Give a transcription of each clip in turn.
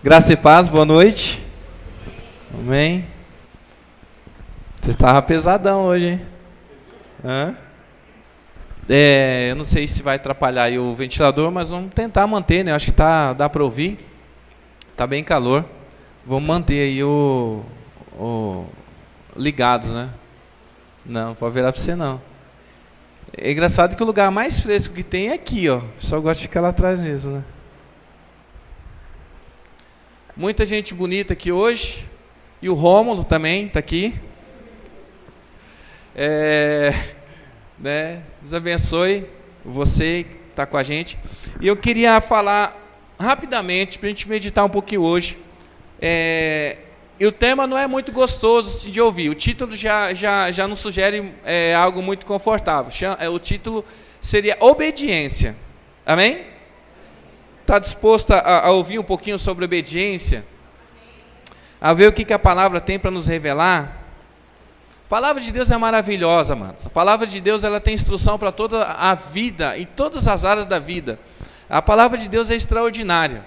Graça e paz, boa noite. Amém. Você estava pesadão hoje, hein? Hã? Eu não sei se vai atrapalhar aí o ventilador, mas vamos tentar manter, né? Acho que dá para ouvir. Tá bem calor. Vamos manter aí ligados, né? Não pode virar para você não. É engraçado que o lugar mais fresco que tem é aqui, ó. Só gosta de ficar lá atrás mesmo, né? Muita gente bonita aqui hoje. E o Rômulo também está aqui. Deus abençoe você que está com a gente. E eu queria falar rapidamente, para a gente meditar um pouquinho hoje. E o tema não é muito gostoso de ouvir. O título já nos sugere algo muito confortável. O título seria Obediência. Amém? Está disposto a ouvir um pouquinho sobre obediência? A ver o que a palavra tem para nos revelar? A palavra de Deus é maravilhosa, amados. A palavra de Deus ela tem instrução para toda a vida, em todas as áreas da vida. A palavra de Deus é extraordinária.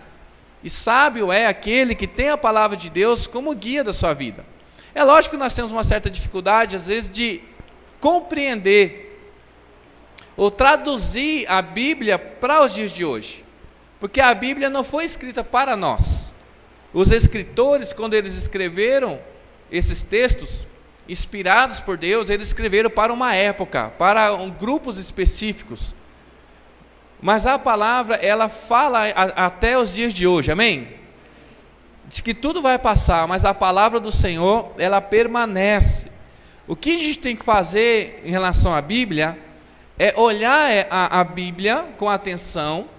E sábio é aquele que tem a palavra de Deus como guia da sua vida. É lógico que nós temos uma certa dificuldade, às vezes, de compreender ou traduzir a Bíblia para os dias de hoje. Porque a Bíblia não foi escrita para nós. Os escritores, quando eles escreveram esses textos, inspirados por Deus, eles escreveram para uma época, para grupos específicos. Mas a palavra, ela fala até os dias de hoje, amém? Diz que tudo vai passar, mas a palavra do Senhor, ela permanece. O que a gente tem que fazer em relação à Bíblia, é olhar a Bíblia com atenção,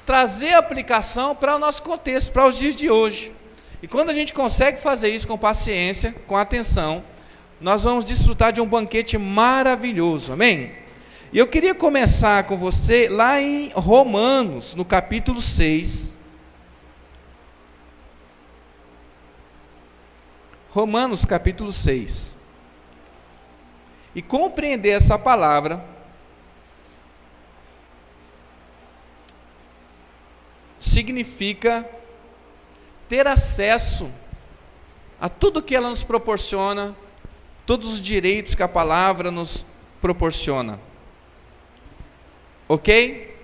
trazer aplicação para o nosso contexto, para os dias de hoje. E quando a gente consegue fazer isso com paciência, com atenção, nós vamos desfrutar de um banquete maravilhoso, amém? E eu queria começar com você lá em Romanos, no capítulo 6. Romanos, capítulo 6. E compreender essa palavra significa ter acesso a tudo que ela nos proporciona, todos os direitos que a palavra nos proporciona. Ok?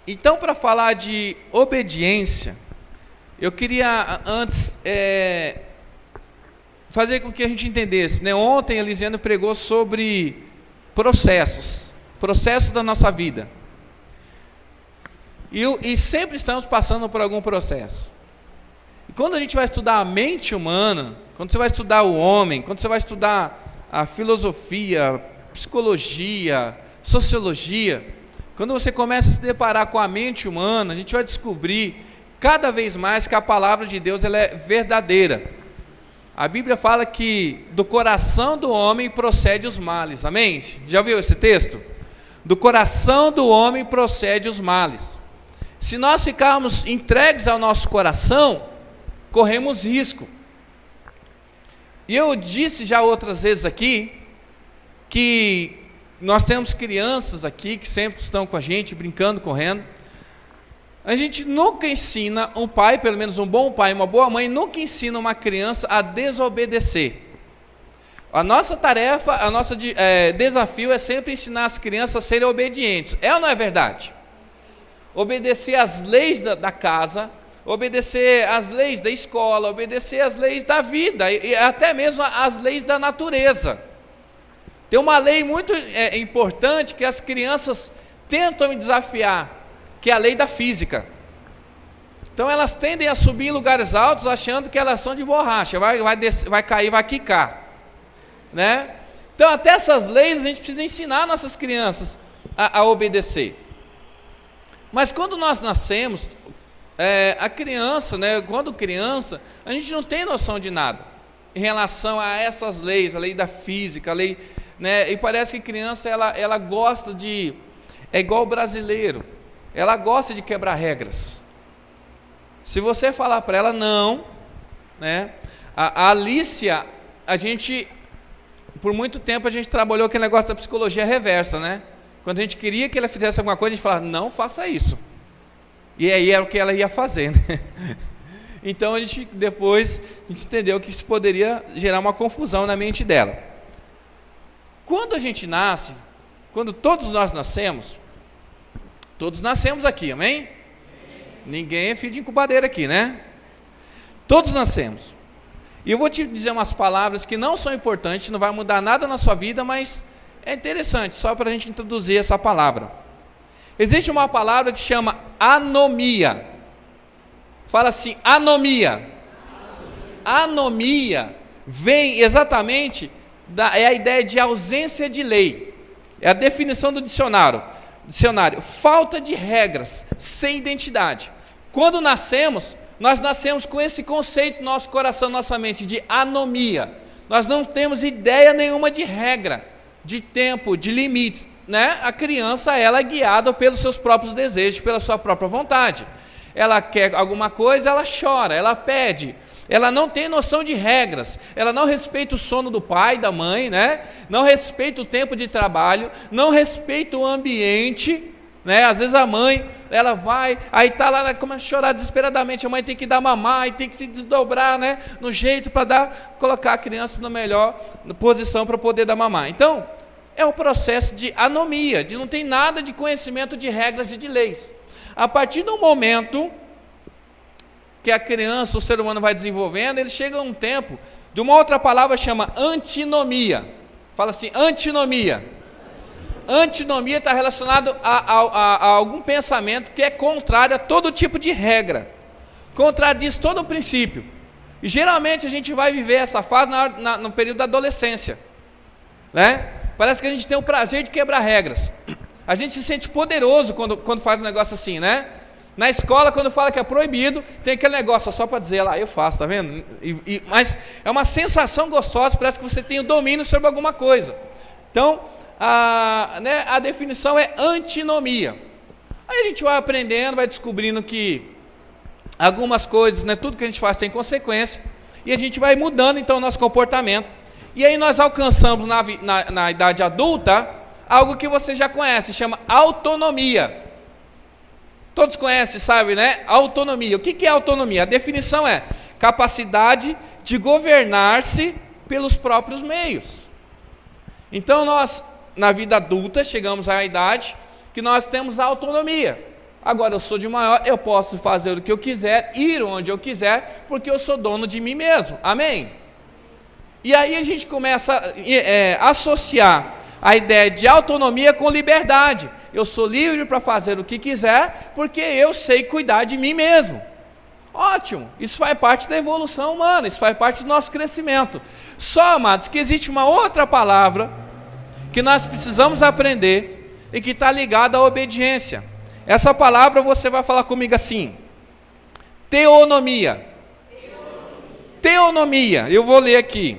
Então, para falar de obediência, eu queria antes fazer com que a gente entendesse, né? Ontem a Elisiane pregou sobre processos da nossa vida. E sempre estamos passando por algum processo. E quando a gente vai estudar a mente humana, quando você vai estudar o homem, quando você vai estudar a filosofia, psicologia, sociologia, quando você começa a se deparar com a mente humana, a gente vai descobrir cada vez mais que a palavra de Deus ela é verdadeira. A Bíblia fala que do coração do homem procede os males, amém? Já ouviu esse texto? Do coração do homem procede os males. Se nós ficarmos entregues ao nosso coração, corremos risco. E eu disse já outras vezes aqui, que nós temos crianças aqui, que sempre estão com a gente, brincando, correndo. A gente nunca ensina, um pai, pelo menos um bom pai, uma boa mãe, nunca ensina uma criança a desobedecer. A nossa tarefa, o nosso desafio é sempre ensinar as crianças a serem obedientes. É ou não é verdade? Obedecer às leis da casa, obedecer às leis da escola, obedecer às leis da vida e até mesmo às leis da natureza. Tem uma lei muito importante que as crianças tentam me desafiar, que é a lei da física. Então elas tendem a subir em lugares altos achando que elas são de borracha, vai cair, vai quicar, né? Então até essas leis a gente precisa ensinar nossas crianças a obedecer. Mas quando nós nascemos, a criança, né, quando criança, a gente não tem noção de nada em relação a essas leis, a lei da física, a lei, né, e parece que criança ela gosta de, é igual o brasileiro, ela gosta de quebrar regras. Se você falar para ela não, né, a Alicia, por muito tempo a gente trabalhou aquele negócio da psicologia reversa, né? Quando a gente queria que ela fizesse alguma coisa, a gente falava, não faça isso. E aí era o que ela ia fazer, né? Então depois a gente entendeu que isso poderia gerar uma confusão na mente dela. Quando a gente nasce, quando todos nós nascemos, todos nascemos aqui, amém? Ninguém é filho de incubadeira aqui, né? Todos nascemos. E eu vou te dizer umas palavras que não são importantes, não vai mudar nada na sua vida, mas é interessante, só para a gente introduzir essa palavra. Existe uma palavra que chama anomia. Fala assim, anomia. Anomia vem exatamente é a ideia de ausência de lei. É a definição do dicionário. Falta de regras, sem identidade. Quando nascemos, nós nascemos com esse conceito no nosso coração, nossa mente, de anomia. Nós não temos ideia nenhuma de regra, de tempo, de limites, né? A criança, ela é guiada pelos seus próprios desejos, pela sua própria vontade. Ela quer alguma coisa, ela chora, ela pede. Ela não tem noção de regras, ela não respeita o sono do pai, da mãe, né? Não respeita o tempo de trabalho, não respeita o ambiente, né? Às vezes a mãe, ela vai, aí está lá, ela começa a chorar desesperadamente, a mãe tem que dar mamar, e tem que se desdobrar, né? No jeito para colocar a criança na melhor posição para poder dar mamar. Então, é um processo de anomia, de não tem nada de conhecimento de regras e de leis. A partir do momento que a criança, o ser humano vai desenvolvendo, ele chega a um tempo de uma outra palavra chama antinomia. Fala assim, antinomia. Antinomia está relacionado a algum pensamento que é contrário a todo tipo de regra, contradiz todo o princípio. E geralmente a gente vai viver essa fase no período da adolescência, né? Parece que a gente tem o prazer de quebrar regras. A gente se sente poderoso quando faz um negócio assim, né? Na escola, quando fala que é proibido, tem aquele negócio só para dizer lá, eu faço, tá vendo? Mas é uma sensação gostosa, parece que você tem o domínio sobre alguma coisa. Então, a definição é antinomia. Aí a gente vai aprendendo, vai descobrindo que algumas coisas, né, tudo que a gente faz tem consequência, e a gente vai mudando então o nosso comportamento. E aí nós alcançamos na idade adulta algo que você já conhece, chama autonomia. Todos conhecem, sabem, né? Autonomia. O que é autonomia? A definição é capacidade de governar-se pelos próprios meios. Então nós, na vida adulta, chegamos à idade que nós temos a autonomia. Agora eu sou de maior, eu posso fazer o que eu quiser, ir onde eu quiser, porque eu sou dono de mim mesmo. Amém? E aí a gente começa a associar a ideia de autonomia com liberdade. Eu sou livre para fazer o que quiser, porque eu sei cuidar de mim mesmo. Ótimo, isso faz parte da evolução humana, isso faz parte do nosso crescimento. Só, amados, que existe uma outra palavra que nós precisamos aprender e que está ligada à obediência. Essa palavra você vai falar comigo assim: teonomia. Teonomia, eu vou ler aqui.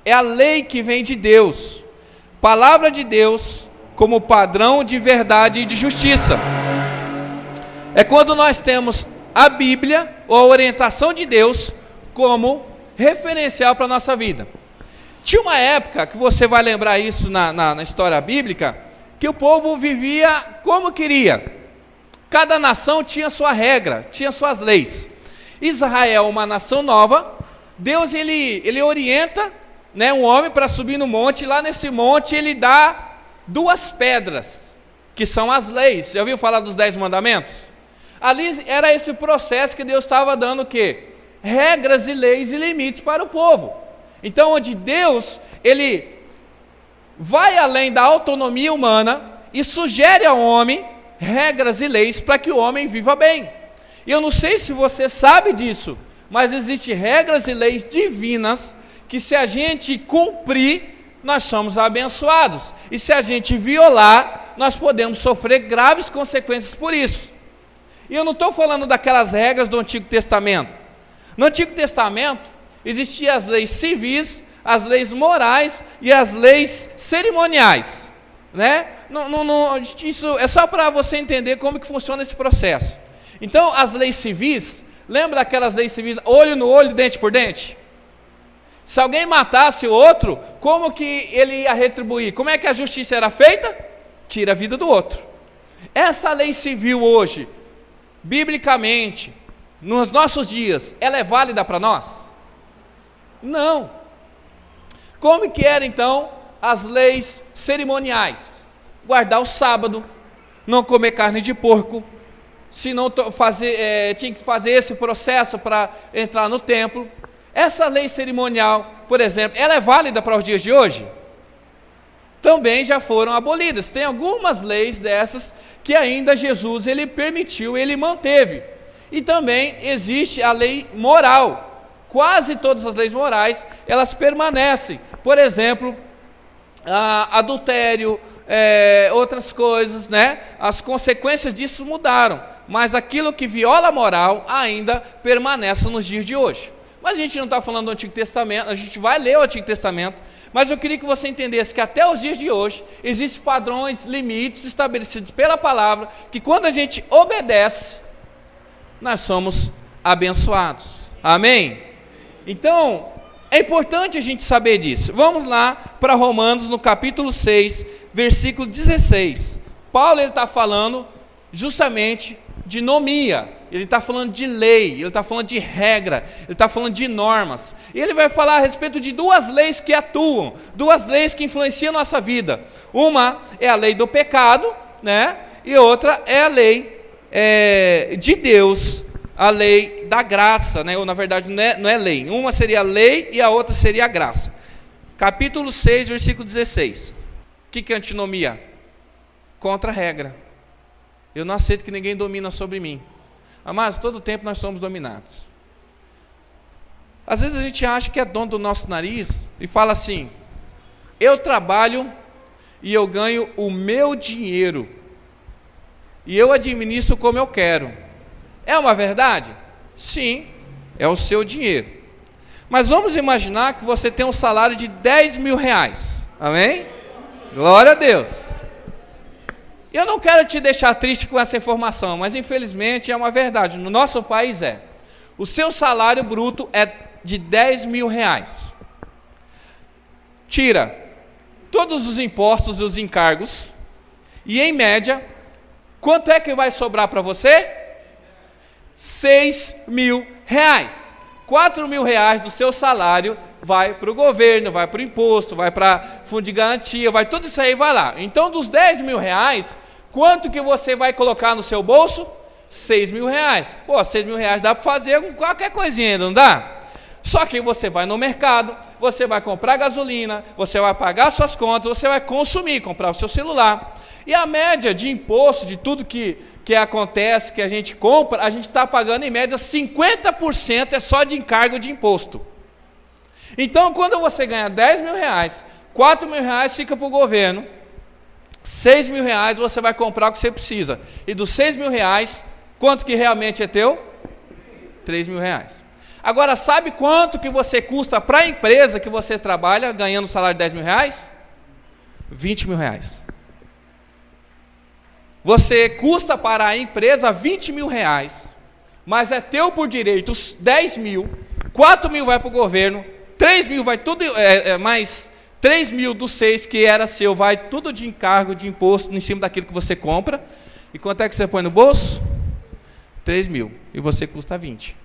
É a lei que vem de Deus, palavra de Deus como padrão de verdade e de justiça. É quando nós temos a Bíblia ou a orientação de Deus como referencial para a nossa vida. Tinha uma época, que você vai lembrar isso na história bíblica, que o povo vivia como queria. Cada nação tinha sua regra, tinha suas leis. Israel, uma nação nova, Deus ele orienta, né, um homem para subir no monte, e lá nesse monte ele dá 2 pedras, que são as leis. Já ouviu falar dos 10 mandamentos? Ali era esse processo que Deus estava dando o quê? Regras e leis e limites para o povo. Então, onde Deus, ele vai além da autonomia humana e sugere ao homem regras e leis para que o homem viva bem. E eu não sei se você sabe disso, mas existem regras e leis divinas que, se a gente cumprir, nós somos abençoados. E se a gente violar, nós podemos sofrer graves consequências por isso. E eu não estou falando daquelas regras do Antigo Testamento. No Antigo Testamento, existiam as leis civis, as leis morais e as leis cerimoniais, né? Isso é só para você entender como que funciona esse processo. Então, as leis civis, lembra daquelas leis civis, olho no olho, dente por dente? Se alguém matasse o outro, como que ele ia retribuir? Como é que a justiça era feita? Tira a vida do outro. Essa lei civil hoje biblicamente, nos nossos dias, ela é válida para nós? Não. Como que eram então as leis cerimoniais? Guardar o sábado, não comer carne de porco, se não tinha que fazer esse processo para entrar no templo. Essa lei cerimonial, por exemplo, ela é válida para os dias de hoje? Também já foram abolidas. Tem algumas leis dessas que ainda Jesus ele permitiu, ele manteve. E também existe a lei moral. Quase todas as leis morais, elas permanecem. Por exemplo, adultério, outras coisas, né? As consequências disso mudaram, mas aquilo que viola a moral ainda permanece nos dias de hoje. Mas a gente não está falando do Antigo Testamento, a gente vai ler o Antigo Testamento, mas eu queria que você entendesse que até os dias de hoje existem padrões, limites estabelecidos pela palavra, que quando a gente obedece, nós somos abençoados. Amém? Então, é importante a gente saber disso. Vamos lá para Romanos, no capítulo 6, versículo 16. Paulo está falando justamente de nomia, ele está falando de lei, ele está falando de regra, ele está falando de normas. E ele vai falar a respeito de duas leis que atuam, duas leis que influenciam a nossa vida. Uma é a lei do pecado, né? E outra é a lei de Deus, a lei da graça, né? Ou na verdade não é lei. Uma seria a lei e a outra seria a graça. Capítulo 6, versículo 16. O que é antinomia? Contra a regra. Eu não aceito que ninguém domina sobre mim. Amados, todo tempo nós somos dominados. Às vezes a gente acha que é dono do nosso nariz e fala assim: eu trabalho e eu ganho o meu dinheiro e eu administro como eu quero. É uma verdade? Sim, é o seu dinheiro. Mas vamos imaginar que você tem um salário de 10 mil reais. Amém? Glória a Deus. Eu não quero te deixar triste com essa informação, mas infelizmente é uma verdade. No nosso país o seu salário bruto é de 10 mil reais. Tira todos os impostos e os encargos, e em média, quanto é que vai sobrar para você? 6 mil reais. 4 mil reais do seu salário vai para o governo, vai para o imposto, vai para fundo de garantia, vai tudo isso aí, vai lá. Então dos 10 mil reais, quanto que você vai colocar no seu bolso? 6 mil reais. Pô, 6 mil reais dá para fazer qualquer coisinha ainda, não dá? Só que você vai no mercado, você vai comprar gasolina, você vai pagar suas contas, você vai consumir, comprar o seu celular. E a média de imposto, de tudo que acontece, que a gente compra, a gente está pagando em média 50% é só de encargo de imposto. Então, quando você ganha 10 mil reais, 4 mil reais fica para o governo, 6 mil reais você vai comprar o que você precisa. E dos 6 mil reais, quanto que realmente é teu? 3 mil reais. Agora, sabe quanto que você custa para a empresa que você trabalha, ganhando um salário de 10 mil reais? 20 mil reais. Você custa para a empresa 20 mil reais, mas é teu por direito 10 mil, 4 mil vai para o governo, 3 mil vai tudo, mais 3 mil dos 6 que era seu, vai tudo de encargo, de imposto, em cima daquilo que você compra. E quanto é que você põe no bolso? 3 mil, e você custa 20.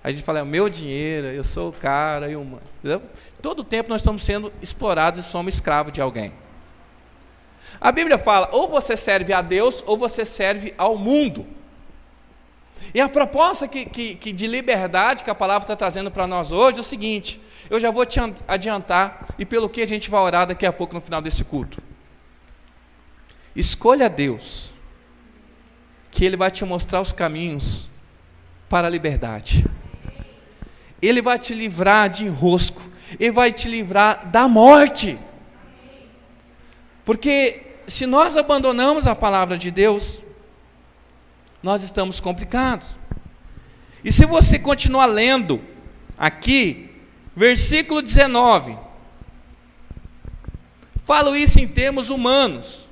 A gente fala, é o meu dinheiro, eu sou o cara, entendeu? Todo tempo nós estamos sendo explorados e somos escravos de alguém. A Bíblia fala, ou você serve a Deus, ou você serve ao mundo. E a proposta de liberdade que a palavra está trazendo para nós hoje é o seguinte: eu já vou te adiantar, e pelo que a gente vai orar daqui a pouco no final desse culto. Escolha Deus, que Ele vai te mostrar os caminhos para a liberdade. Ele vai te livrar de enrosco, Ele vai te livrar da morte. Porque se nós abandonamos a palavra de Deus, nós estamos complicados. E se você continuar lendo aqui, versículo 19, falo isso em termos humanos,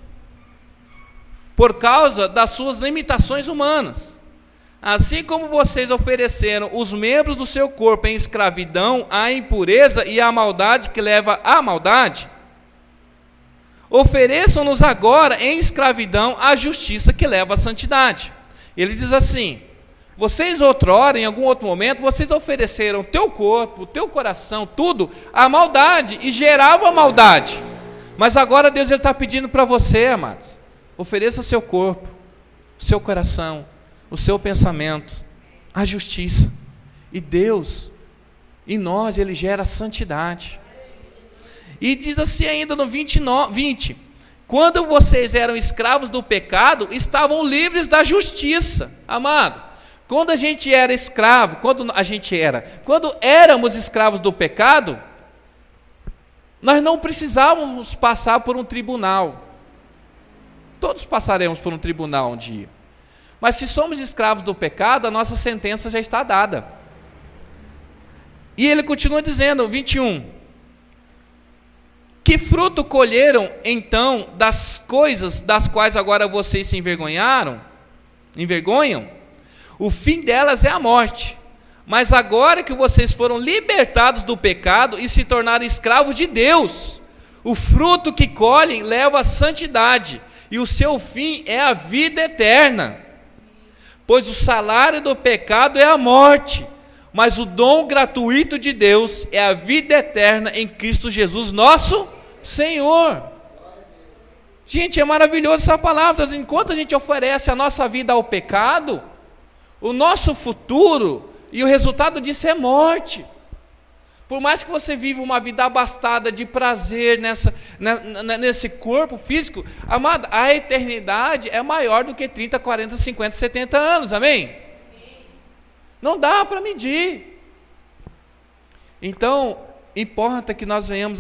por causa das suas limitações humanas. Assim como vocês ofereceram os membros do seu corpo em escravidão à impureza e à maldade que leva à maldade, ofereçam-nos agora em escravidão à justiça que leva à santidade. Ele diz assim: vocês outrora, em algum outro momento, vocês ofereceram o teu corpo, o teu coração, tudo, à maldade, e geravam a maldade. Mas agora Deus está pedindo para você, amados, ofereça seu corpo, o seu coração, o seu pensamento, a justiça. E Deus, em nós, Ele gera santidade. E diz assim ainda no 20: quando vocês eram escravos do pecado, estavam livres da justiça. Amado, quando a gente era escravo, quando éramos escravos do pecado, nós não precisávamos passar por um tribunal. Todos passaremos por um tribunal um dia. Mas se somos escravos do pecado, a nossa sentença já está dada. E ele continua dizendo, 21: que fruto colheram então das coisas das quais agora vocês se envergonham? O fim delas é a morte. Mas agora que vocês foram libertados do pecado e se tornaram escravos de Deus, o fruto que colhem leva à santidade, e o seu fim é a vida eterna. Pois o salário do pecado é a morte, mas o dom gratuito de Deus é a vida eterna em Cristo Jesus, nosso Senhor. Gente, é maravilhoso essa palavra. Enquanto a gente oferece a nossa vida ao pecado, o nosso futuro e o resultado disso é morte. Por mais que você viva uma vida abastada de prazer nesse corpo físico, amado, a eternidade é maior do que 30, 40, 50, 70 anos, amém? Não dá para medir. Então, importa que nós venhamos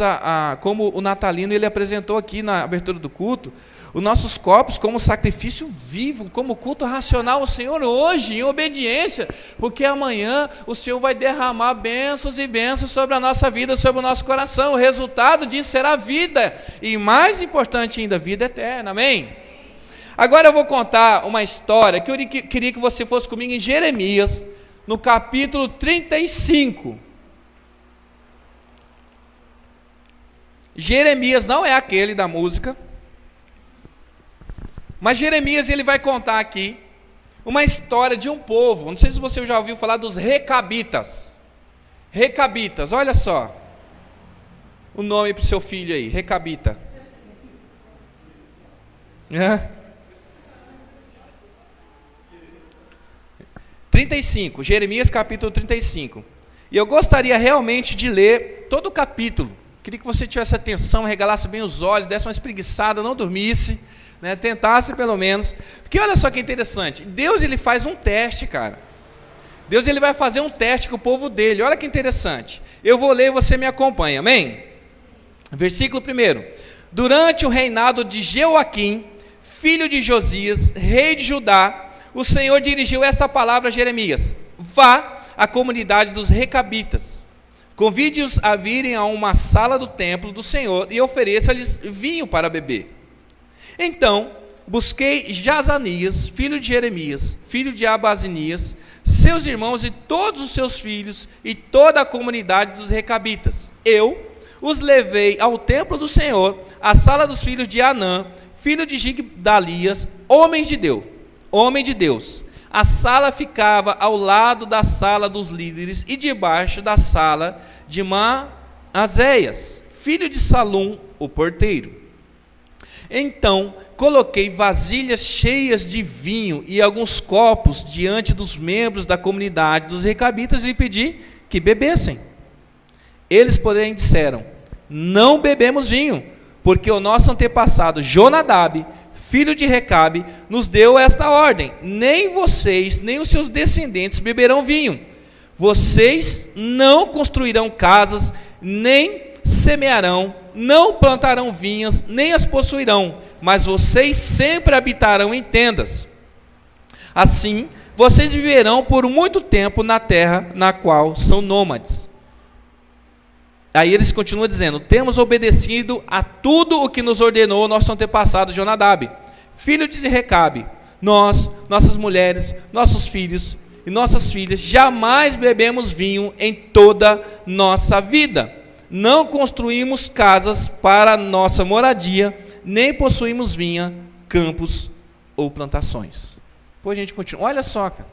como o Natalino ele apresentou aqui na abertura do culto, os nossos corpos como sacrifício vivo, como culto racional ao Senhor hoje, em obediência, porque amanhã o Senhor vai derramar bênçãos e bênçãos sobre a nossa vida, sobre o nosso coração. O resultado disso será vida, e mais importante ainda, vida eterna, amém? Agora eu vou contar uma história que eu queria que você fosse comigo em Jeremias, no capítulo 35. Jeremias não é aquele da música, mas Jeremias ele vai contar aqui uma história de um povo. Não sei se você já ouviu falar dos Recabitas. Recabitas, olha só o nome para o seu filho aí, Recabita. 35, Jeremias capítulo 35. E eu gostaria realmente de ler todo o capítulo. Queria que você tivesse atenção, regalasse bem os olhos, desse uma espreguiçada, não dormisse, né? Tentasse pelo menos. Porque olha só que interessante, Deus ele faz um teste, cara. Deus ele vai fazer um teste com o povo dele. Olha que interessante. Eu vou ler e você me acompanha, amém? Versículo 1. Durante o reinado de Jeoaquim, filho de Josias, rei de Judá, o Senhor dirigiu esta palavra a Jeremias: vá à comunidade dos Recabitas, convide-os a virem a uma sala do templo do Senhor e ofereça-lhes vinho para beber. Então busquei Jazanias, filho de Jeremias, filho de Abazinias, seus irmãos e todos os seus filhos e toda a comunidade dos Recabitas. Eu os levei ao templo do Senhor, à sala dos filhos de Anã, filho de Gigdalias, homem de Deus. A sala ficava ao lado da sala dos líderes e debaixo da sala de Maazéias, filho de Salum, o porteiro. Então coloquei vasilhas cheias de vinho e alguns copos diante dos membros da comunidade dos Recabitas e pedi que bebessem. Eles, porém, disseram: não bebemos vinho, porque o nosso antepassado Jonadab, filho de Recabe, nos deu esta ordem: nem vocês, nem os seus descendentes beberão vinho. Vocês não construirão casas, nem semearão, não plantarão vinhas, nem as possuirão, mas vocês sempre habitarão em tendas. Assim, vocês viverão por muito tempo na terra na qual são nômades. Aí eles continuam dizendo: temos obedecido a tudo o que nos ordenou o nosso antepassado Jonadab, filho de Recabe. Nós, nossas mulheres, nossos filhos e nossas filhas, jamais bebemos vinho em toda nossa vida. Não construímos casas para nossa moradia, nem possuímos vinha, campos ou plantações. Depois a gente continua. Olha só, cara.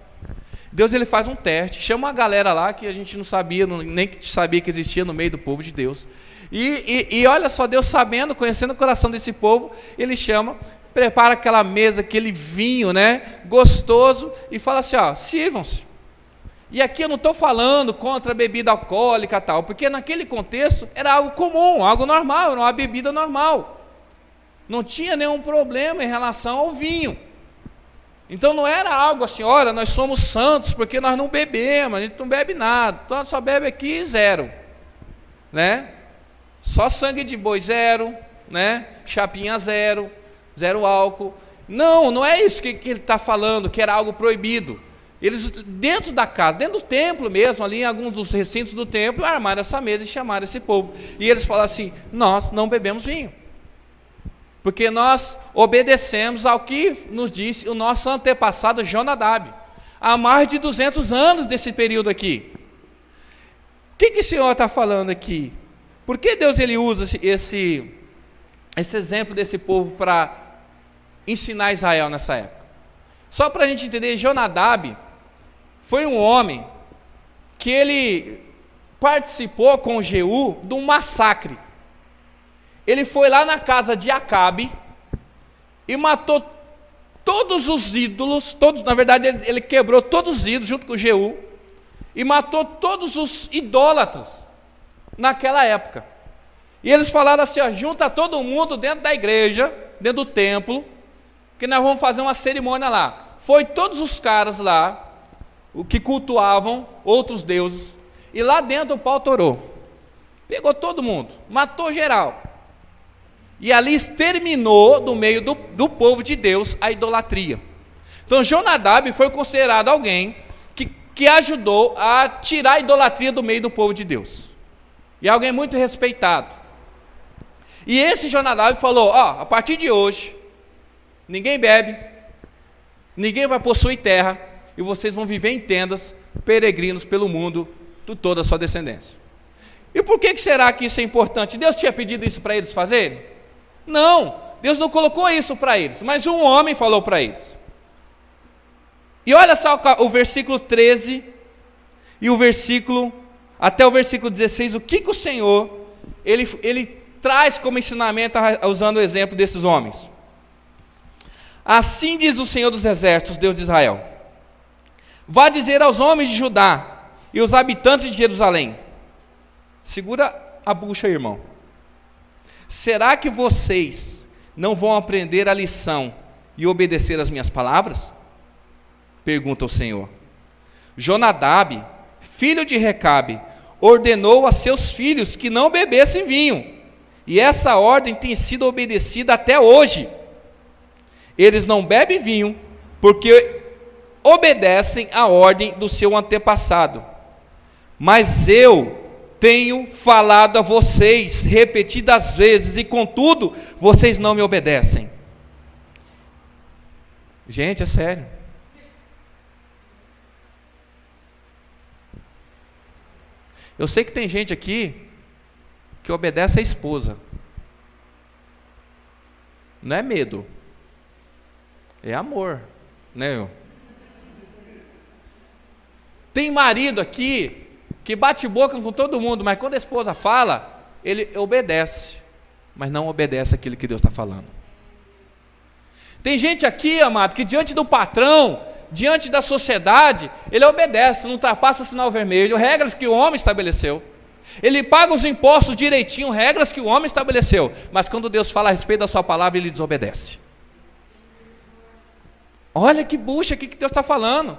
Deus ele faz um teste, chama uma galera lá que a gente não sabia, nem sabia que existia no meio do povo de Deus. E olha só, Deus sabendo, conhecendo o coração desse povo, ele chama, prepara aquela mesa, aquele vinho, né, gostoso, e fala assim, ó, sirvam-se. E aqui eu não estou falando contra a bebida alcoólica e tal, porque naquele contexto era algo comum, algo normal, era uma bebida normal. Não tinha nenhum problema em relação ao vinho. Então não era algo assim, olha, nós somos santos porque nós não bebemos, a gente não bebe nada, então só bebe aqui zero, né? Só sangue de boi zero, né? Chapinha zero, zero álcool. Não é isso que ele está falando, que era algo proibido. Eles, dentro da casa, dentro do templo mesmo, ali em alguns dos recintos do templo, armaram essa mesa e chamaram esse povo. E eles falaram assim, nós não bebemos vinho, porque nós obedecemos ao que nos disse o nosso antepassado Jonadab, há mais de 200 anos desse período aqui. O que o Senhor está falando aqui? Por que Deus ele usa esse exemplo desse povo para ensinar Israel nessa época? Só para a gente entender, Jonadab foi um homem que ele participou com Jeú de um massacre. Ele foi lá na casa de Acabe e matou todos os ídolos, na verdade ele quebrou todos os ídolos junto com Jeú e matou todos os idólatras naquela época. E eles falaram assim, ó, junta todo mundo dentro da igreja, dentro do templo, que nós vamos fazer uma cerimônia lá. Foi todos os caras lá, o que cultuavam outros deuses, e lá dentro o pau torou. Pegou todo mundo, matou geral. E ali exterminou do meio do povo de Deus a idolatria. Então Jonadab foi considerado alguém que ajudou a tirar a idolatria do meio do povo de Deus. E alguém muito respeitado. E esse Jonadab falou, ó, a partir de hoje, ninguém bebe, ninguém vai possuir terra, e vocês vão viver em tendas, peregrinos pelo mundo, de toda a sua descendência. E por que será que isso é importante? Deus tinha pedido isso para eles fazerem? Não, Deus não colocou isso para eles, mas um homem falou para eles. E olha só o versículo 13 e até o versículo 16, o que o Senhor, ele traz como ensinamento usando o exemplo desses homens. Assim diz o Senhor dos Exércitos, Deus de Israel: vá dizer aos homens de Judá e os habitantes de Jerusalém, segura a bucha aí, irmão, será que vocês não vão aprender a lição e obedecer as minhas palavras? Pergunta o Senhor. Jonadab, filho de Recabe, ordenou a seus filhos que não bebessem vinho, e essa ordem tem sido obedecida até hoje. Eles não bebem vinho porque obedecem à ordem do seu antepassado. Mas eu tenho falado a vocês repetidas vezes, e contudo vocês não me obedecem. Gente, é sério. Eu sei que tem gente aqui que obedece à esposa. Não é medo, é amor, né? Tem marido aqui que bate boca com todo mundo, mas quando a esposa fala, ele obedece, mas não obedece aquilo que Deus está falando. Tem gente aqui, amado, que diante do patrão, diante da sociedade, ele obedece, não ultrapassa sinal vermelho, regras que o homem estabeleceu. Ele paga os impostos direitinho, regras que o homem estabeleceu. Mas quando Deus fala a respeito da sua palavra, ele desobedece. Olha que bucha aqui que Deus está falando.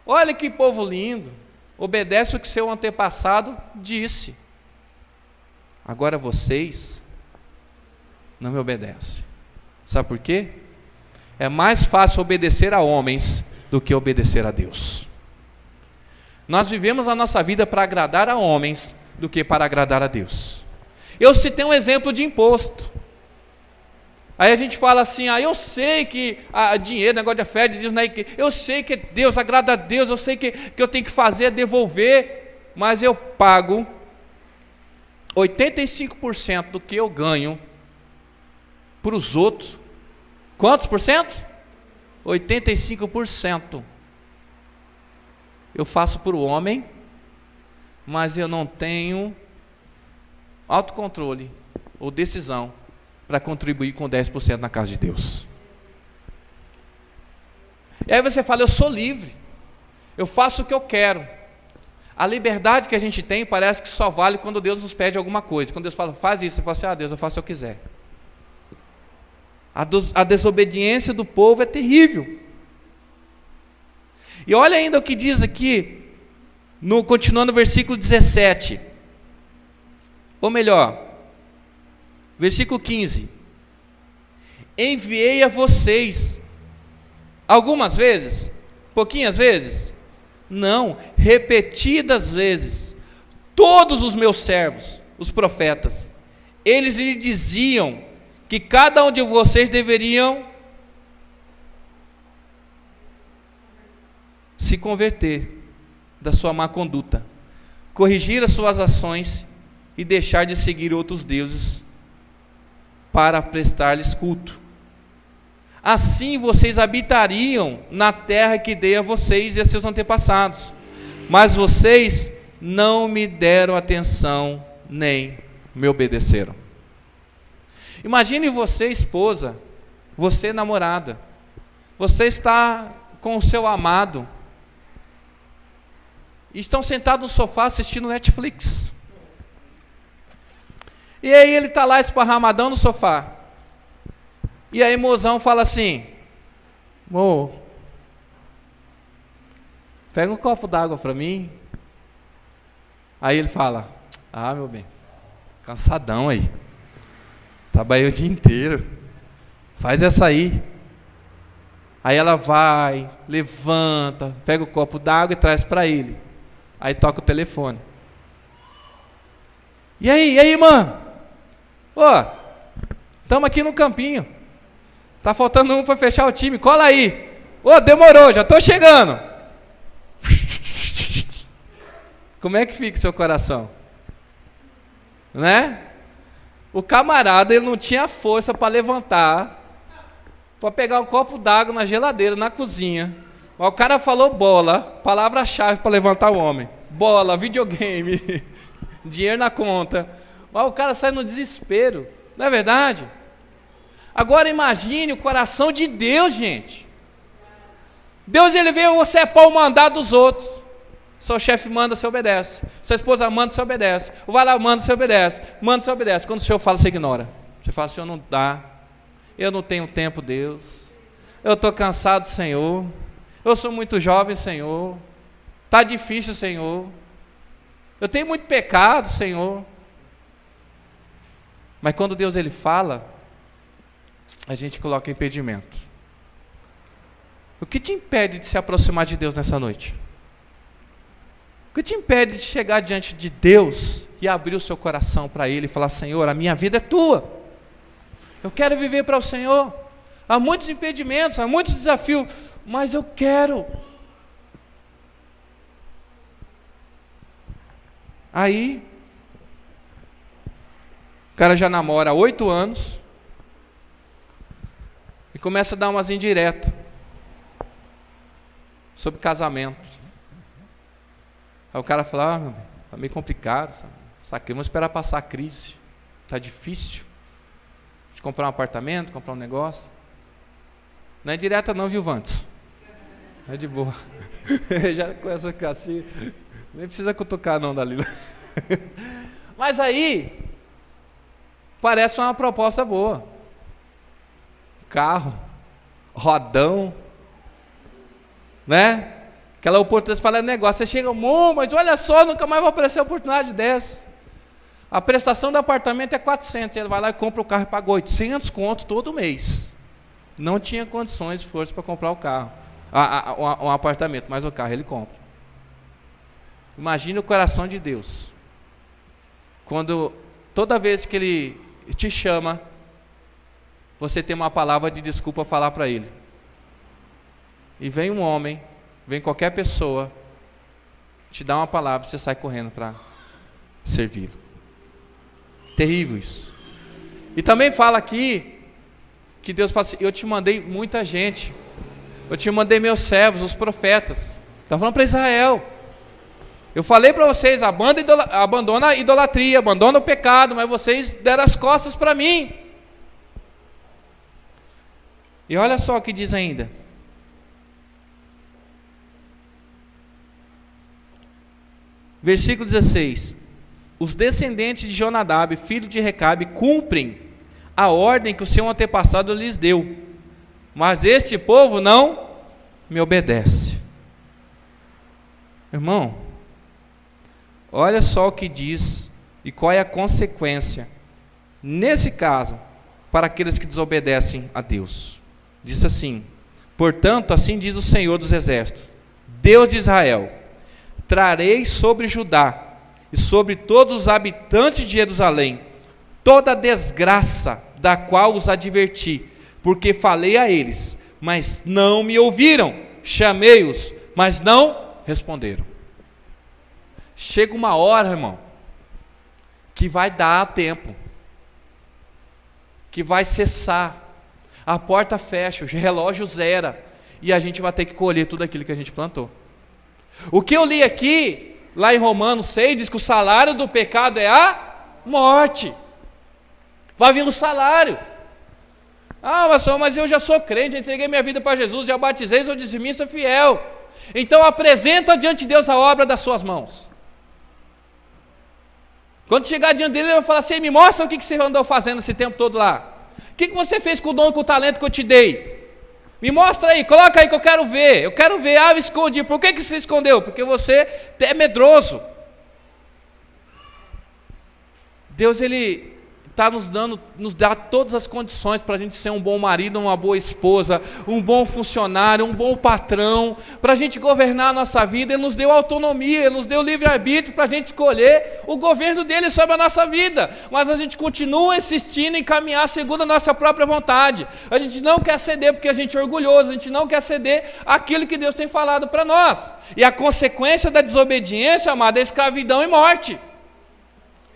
Olha que povo lindo. Obedece o que seu antepassado disse. Agora vocês não me obedecem. Sabe por quê? É mais fácil obedecer a homens do que obedecer a Deus. Nós vivemos a nossa vida para agradar a homens do que para agradar a Deus. Eu citei um exemplo de imposto. Aí a gente fala assim, eu sei que dinheiro, negócio de fé de Deus, né? Eu sei que Deus agrada a Deus, eu sei que eu tenho que fazer é devolver, mas eu pago 85% do que eu ganho para os outros. Quantos por cento? 85% eu faço por homem, mas eu não tenho autocontrole ou decisão para contribuir com 10% na casa de Deus. E aí você fala, eu sou livre, eu faço o que eu quero. A liberdade que a gente tem parece que só vale quando Deus nos pede alguma coisa. Quando Deus fala, faz isso, você fala assim, Deus, eu faço o que eu quiser. A desobediência do povo é terrível. E olha ainda o que diz aqui, continuando no versículo 17. Ou melhor, versículo 15. Enviei a vocês algumas vezes, pouquinhas vezes, não, repetidas vezes, todos os meus servos, os profetas, eles lhe diziam que cada um de vocês deveriam se converter da sua má conduta, corrigir as suas ações e deixar de seguir outros deuses para prestar-lhes culto. Assim vocês habitariam na terra que dei a vocês e a seus antepassados, mas vocês não me deram atenção nem me obedeceram. Imagine você, esposa, você, namorada, você está com o seu amado, e estão sentados no sofá assistindo Netflix, e aí ele está lá esparramadão no sofá, e aí mozão fala assim, pega um copo d'água para mim. Aí ele fala, meu bem, cansadão aí, trabalhei o dia inteiro, faz essa aí. Aí ela vai, levanta, pega o copo d'água e traz para ele. Aí toca o telefone. E aí, irmã? Estamos aqui no campinho, tá faltando um para fechar o time, cola aí. Demorou, já estou chegando. Como é que fica o seu coração? Né? O camarada, ele não tinha força para levantar, para pegar um copo d'água na geladeira, na cozinha. Mas o cara falou bola, palavra-chave para levantar o homem. Bola, videogame, dinheiro na conta. Mas o cara sai no desespero, não é verdade? Agora imagine o coração de Deus, gente. Deus, ele vê você é pau mandado dos outros. Seu chefe manda, você obedece. Sua esposa manda, você obedece. O vai lá, manda, você obedece. Manda, você obedece. Quando o Senhor fala, você ignora. Você fala, Senhor, não dá. Eu não tenho tempo, Deus. Eu estou cansado, Senhor. Eu sou muito jovem, Senhor. Está difícil, Senhor. Eu tenho muito pecado, Senhor. Mas quando Deus ele fala, a gente coloca impedimento. O que te impede de se aproximar de Deus nessa noite? O que te impede de chegar diante de Deus e abrir o seu coração para Ele e falar, Senhor, a minha vida é Tua. Eu quero viver para o Senhor. Há muitos impedimentos, há muitos desafios, mas eu quero. Aí, o cara já namora há 8 anos e começa a dar umas indiretas sobre casamento. Aí o cara fala, meu bem, tá meio complicado, sabe? Vamos esperar passar a crise, tá difícil. De comprar um apartamento, comprar um negócio. Não é direta não, viu, Vantos? É de boa. Já começa a ficar assim, nem precisa cutucar não, Dalila. Mas aí, parece uma proposta boa. Carro, rodão, né? Aquela oportunidade de falar negócio, você chega, mas olha só, nunca mais vou aparecer a oportunidade dessa. A prestação do apartamento é 400, ele vai lá e compra o carro e paga 800 conto todo mês. Não tinha condições de força para comprar o carro, um apartamento, mas o carro ele compra. Imagine o coração de Deus, quando toda vez que Ele te chama, você tem uma palavra de desculpa a falar para Ele. E vem um homem, vem qualquer pessoa, te dá uma palavra, você sai correndo para servi-lo. Terrível isso. E também fala aqui, que Deus fala assim, eu te mandei muita gente, eu te mandei meus servos, os profetas. Está falando para Israel. Eu falei para vocês, abandona a idolatria, abandona o pecado, mas vocês deram as costas para mim. E olha só o que diz ainda. Versículo 16. Os descendentes de Jonadab, filho de Recabe, cumprem a ordem que o seu antepassado lhes deu, mas este povo não me obedece. Irmão, olha só o que diz e qual é a consequência, nesse caso, para aqueles que desobedecem a Deus. Diz assim: portanto, assim diz o Senhor dos Exércitos, Deus de Israel: trarei sobre Judá e sobre todos os habitantes de Jerusalém toda a desgraça da qual os adverti, porque falei a eles, mas não me ouviram, chamei-os, mas não responderam. Chega uma hora, irmão, que vai dar tempo, que vai cessar, a porta fecha, o relógio zera, e a gente vai ter que colher tudo aquilo que a gente plantou. O que eu li aqui, lá em Romanos 6, diz que o salário do pecado é a morte. Vai vir o salário. Ah, pastor, mas eu já sou crente, já entreguei minha vida para Jesus, já batizei, sou dizimista fiel. Então apresenta diante de Deus a obra das suas mãos. Quando chegar diante dele, ele vai falar assim: me mostra o que você andou fazendo esse tempo todo lá. O que você fez com o dom e com o talento que eu te dei? Me mostra aí, coloca aí que eu quero ver. Eu quero ver. Ah, eu escondi. Por que você escondeu? Porque você é medroso. Deus, Ele está nos dá todas as condições para a gente ser um bom marido, uma boa esposa, um bom funcionário, um bom patrão, para a gente governar a nossa vida. Ele nos deu autonomia, Ele nos deu livre-arbítrio para a gente escolher o governo dele sobre a nossa vida, mas a gente continua insistindo em caminhar segundo a nossa própria vontade. A gente não quer ceder porque a gente é orgulhoso, a gente não quer ceder aquilo que Deus tem falado para nós, e a consequência da desobediência, amado, é escravidão e morte.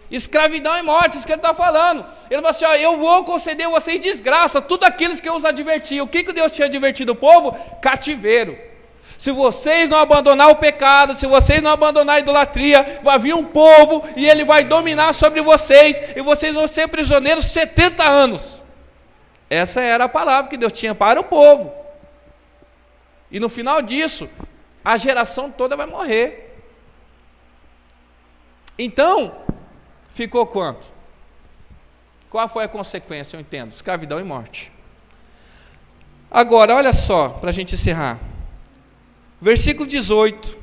Escravidão e morte, isso que ele está falando. Ele falou assim: ó, eu vou conceder a vocês desgraça, tudo aqueles que eu os adverti. O que Deus tinha advertido o povo? Cativeiro. Se vocês não abandonar o pecado, se vocês não abandonar a idolatria, vai vir um povo e ele vai dominar sobre vocês, e vocês vão ser prisioneiros 70 anos. Essa era a palavra que Deus tinha para o povo. E no final disso, a geração toda vai morrer. Então, ficou quanto? Qual foi a consequência? Eu entendo: escravidão e morte. Agora, olha só, para a gente encerrar. Versículo 18.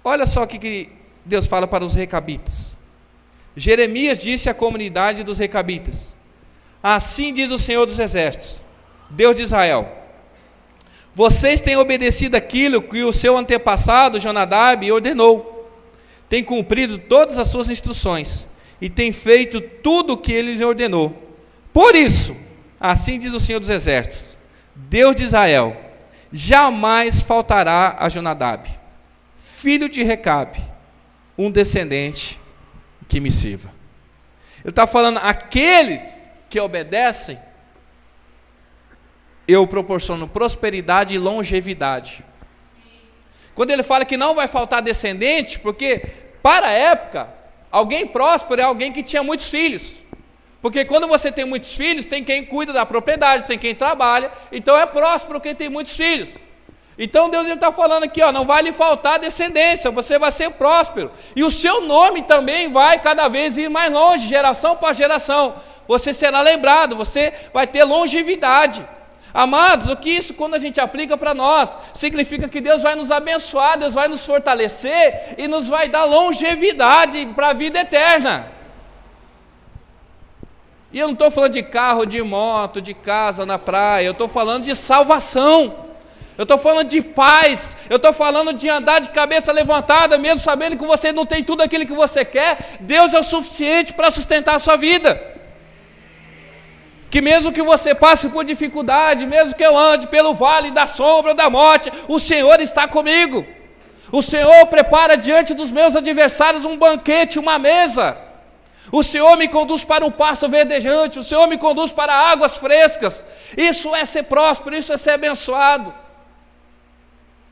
Olha só o que Deus fala para os recabitas. Jeremias disse à comunidade dos recabitas: assim diz o Senhor dos Exércitos, Deus de Israel: vocês têm obedecido aquilo que o seu antepassado Jonadab ordenou, tem cumprido todas as suas instruções e tem feito tudo o que ele lhes ordenou. Por isso, assim diz o Senhor dos Exércitos, Deus de Israel: jamais faltará a Jonadab, filho de Recabe, um descendente que me sirva. Ele está falando: aqueles que obedecem, eu proporciono prosperidade e longevidade. Quando ele fala que não vai faltar descendente, porque para a época, alguém próspero é alguém que tinha muitos filhos. Porque quando você tem muitos filhos, tem quem cuida da propriedade, tem quem trabalha, então é próspero quem tem muitos filhos. Então Deus está falando aqui, ó, não vai lhe faltar descendência, você vai ser próspero. E o seu nome também vai cada vez ir mais longe, geração por geração. Você será lembrado, você vai ter longevidade. Amados, o que isso, quando a gente aplica para nós, significa que Deus vai nos abençoar, Deus vai nos fortalecer e nos vai dar longevidade para a vida eterna. E eu não estou falando de carro, de moto, de casa na praia, eu estou falando de salvação, eu estou falando de paz, eu estou falando de andar de cabeça levantada, mesmo sabendo que você não tem tudo aquilo que você quer. Deus é o suficiente para sustentar a sua vida. Que mesmo que você passe por dificuldade, mesmo que eu ande pelo vale da sombra da morte, o Senhor está comigo. O Senhor prepara diante dos meus adversários um banquete, uma mesa. O Senhor me conduz para um pasto verdejante, o Senhor me conduz para águas frescas. Isso é ser próspero, isso é ser abençoado.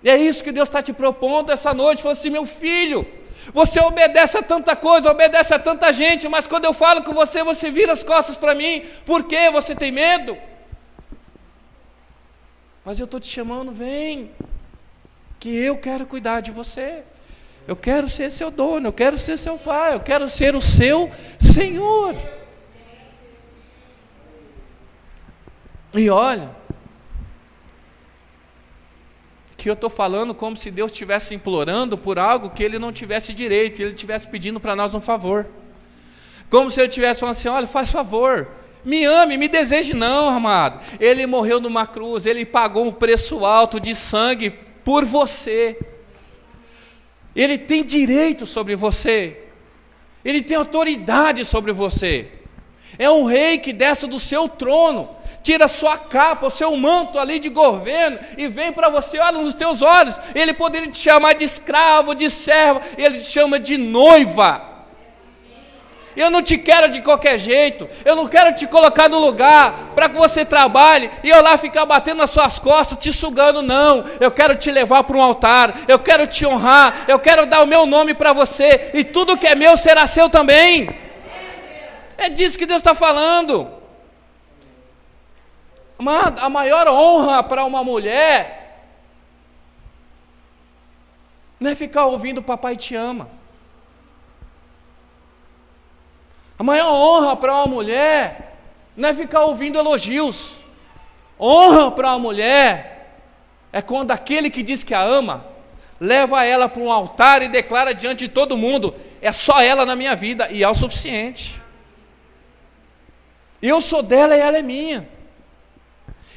E é isso que Deus está te propondo essa noite. Falou assim: meu filho, você obedece a tanta coisa, obedece a tanta gente, mas quando eu falo com você, você vira as costas para mim. Por quê? Você tem medo? Mas eu estou te chamando, vem, que eu quero cuidar de você. Eu quero ser seu dono, eu quero ser seu pai, eu quero ser o seu Senhor. E olha, que eu estou falando como se Deus estivesse implorando por algo que Ele não tivesse direito, Ele estivesse pedindo para nós um favor. Como se Ele estivesse falando assim: olha, faz favor, me ame, me deseje. Não, amado. Ele morreu numa cruz, Ele pagou um preço alto de sangue por você. Ele tem direito sobre você, Ele tem autoridade sobre você. É um rei que desce do seu trono, tira a sua capa, o seu manto ali de governo, e vem para você, olha nos teus olhos. Ele poderia te chamar de escravo, de servo, Ele te chama de noiva. Eu não te quero de qualquer jeito, eu não quero te colocar no lugar para que você trabalhe e eu lá ficar batendo nas suas costas, te sugando, não. Eu quero te levar para um altar, eu quero te honrar, eu quero dar o meu nome para você, e tudo que é meu será seu também. É disso que Deus está falando. A maior honra para uma mulher não é ficar ouvindo papai te ama. A maior honra para uma mulher não é ficar ouvindo elogios. Honra para uma mulher é quando aquele que diz que a ama leva ela para um altar e declara diante de todo mundo: é só ela na minha vida, e é o suficiente. Eu sou dela e ela é minha.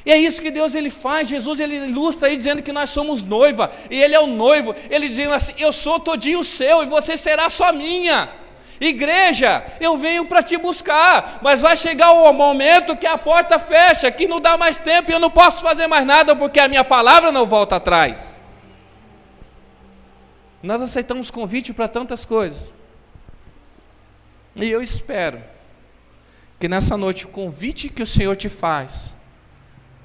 E é isso que Deus Ele faz. Jesus Ele ilustra aí dizendo que nós somos noiva, e Ele é o noivo. Ele dizendo assim: eu sou todinho seu e você será só minha. Igreja, eu venho para te buscar, mas vai chegar o momento que a porta fecha, que não dá mais tempo e eu não posso fazer mais nada, porque a minha palavra não volta atrás. Nós aceitamos convite para tantas coisas, e eu espero que nessa noite o convite que o Senhor te faz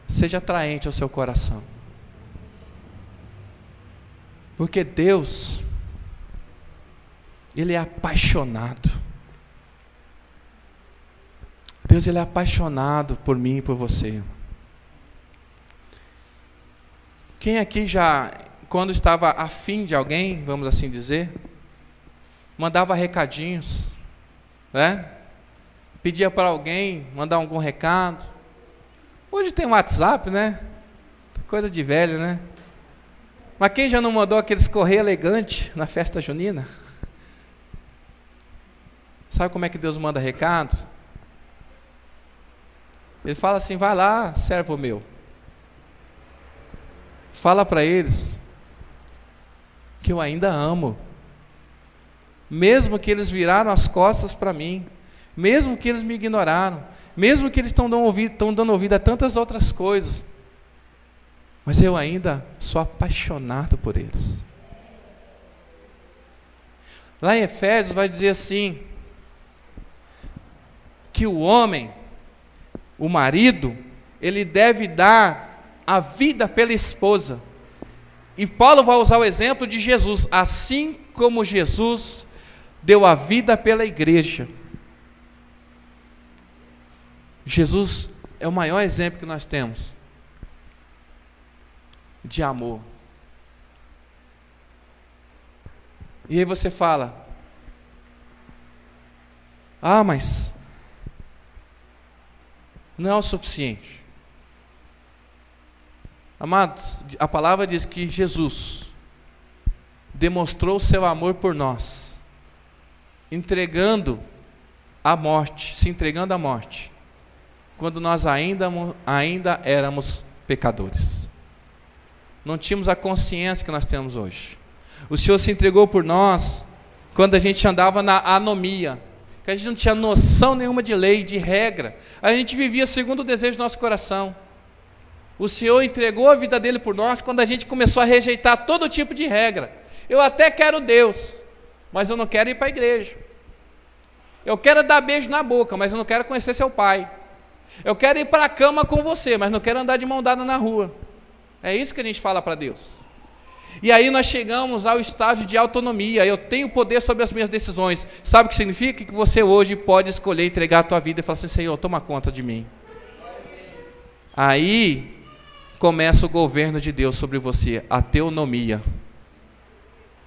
seja atraente ao seu coração, porque Deus, Ele é apaixonado. Deus, Ele é apaixonado por mim e por você. Quem aqui já, quando estava afim de alguém, vamos assim dizer, mandava recadinhos, né? Pedia para alguém mandar algum recado. Hoje tem WhatsApp, né? Coisa de velho, né? Mas quem já não mandou aqueles correio elegante na festa junina? Sabe como é que Deus manda recado? Ele fala assim: vai lá, servo meu, fala para eles que eu ainda amo, mesmo que eles viraram as costas para mim, mesmo que eles me ignoraram, mesmo que eles estão dando ouvido a tantas outras coisas, mas eu ainda sou apaixonado por eles. Lá em Efésios vai dizer assim, que o homem, o marido, ele deve dar a vida pela esposa. E Paulo vai usar o exemplo de Jesus: assim como Jesus deu a vida pela igreja. Jesus é o maior exemplo que nós temos de amor. E aí você fala: ah, mas não é o suficiente. Amados, a palavra diz que Jesus demonstrou o seu amor por nós, entregando a morte, se entregando à morte, quando nós ainda éramos pecadores. Não tínhamos a consciência que nós temos hoje. O Senhor se entregou por nós quando a gente andava na anomia, que a gente não tinha noção nenhuma de lei, de regra. A gente vivia segundo o desejo do nosso coração. O Senhor entregou a vida dele por nós quando a gente começou a rejeitar todo tipo de regra. Eu até quero Deus, mas eu não quero ir para a igreja. Eu quero dar beijo na boca, mas eu não quero conhecer seu pai. Eu quero ir para a cama com você, mas não quero andar de mão dada na rua. É isso que a gente fala para Deus. E aí nós chegamos ao estágio de autonomia. Eu tenho poder sobre as minhas decisões. Sabe o que significa? Que você hoje pode escolher entregar a tua vida e falar assim: Senhor, toma conta de mim. Aí começa o governo de Deus sobre você, a teonomia.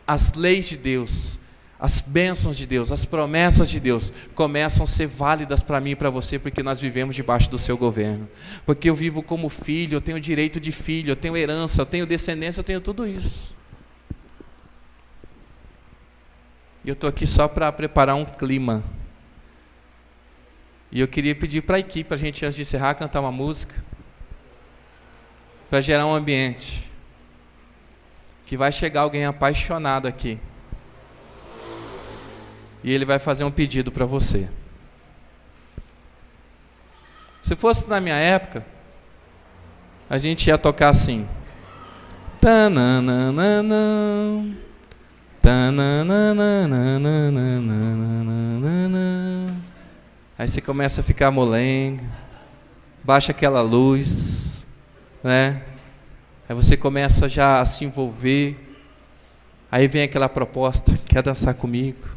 As leis de Deus, as bênçãos de Deus, as promessas de Deus começam a ser válidas para mim e para você, porque nós vivemos debaixo do seu governo. Porque eu vivo como filho, eu tenho direito de filho, eu tenho herança, eu tenho descendência, eu tenho tudo isso. E eu estou aqui só para preparar um clima. E eu queria pedir para a equipe, para a gente, antes de encerrar, cantar uma música, para gerar um ambiente, que vai chegar alguém apaixonado aqui. E ele vai fazer um pedido para você. Se fosse na minha época, a gente ia tocar assim. Tananana, tananana. Aí você começa a ficar molenga, baixa aquela luz, né? Aí você começa já a se envolver. Aí vem aquela proposta: quer dançar comigo?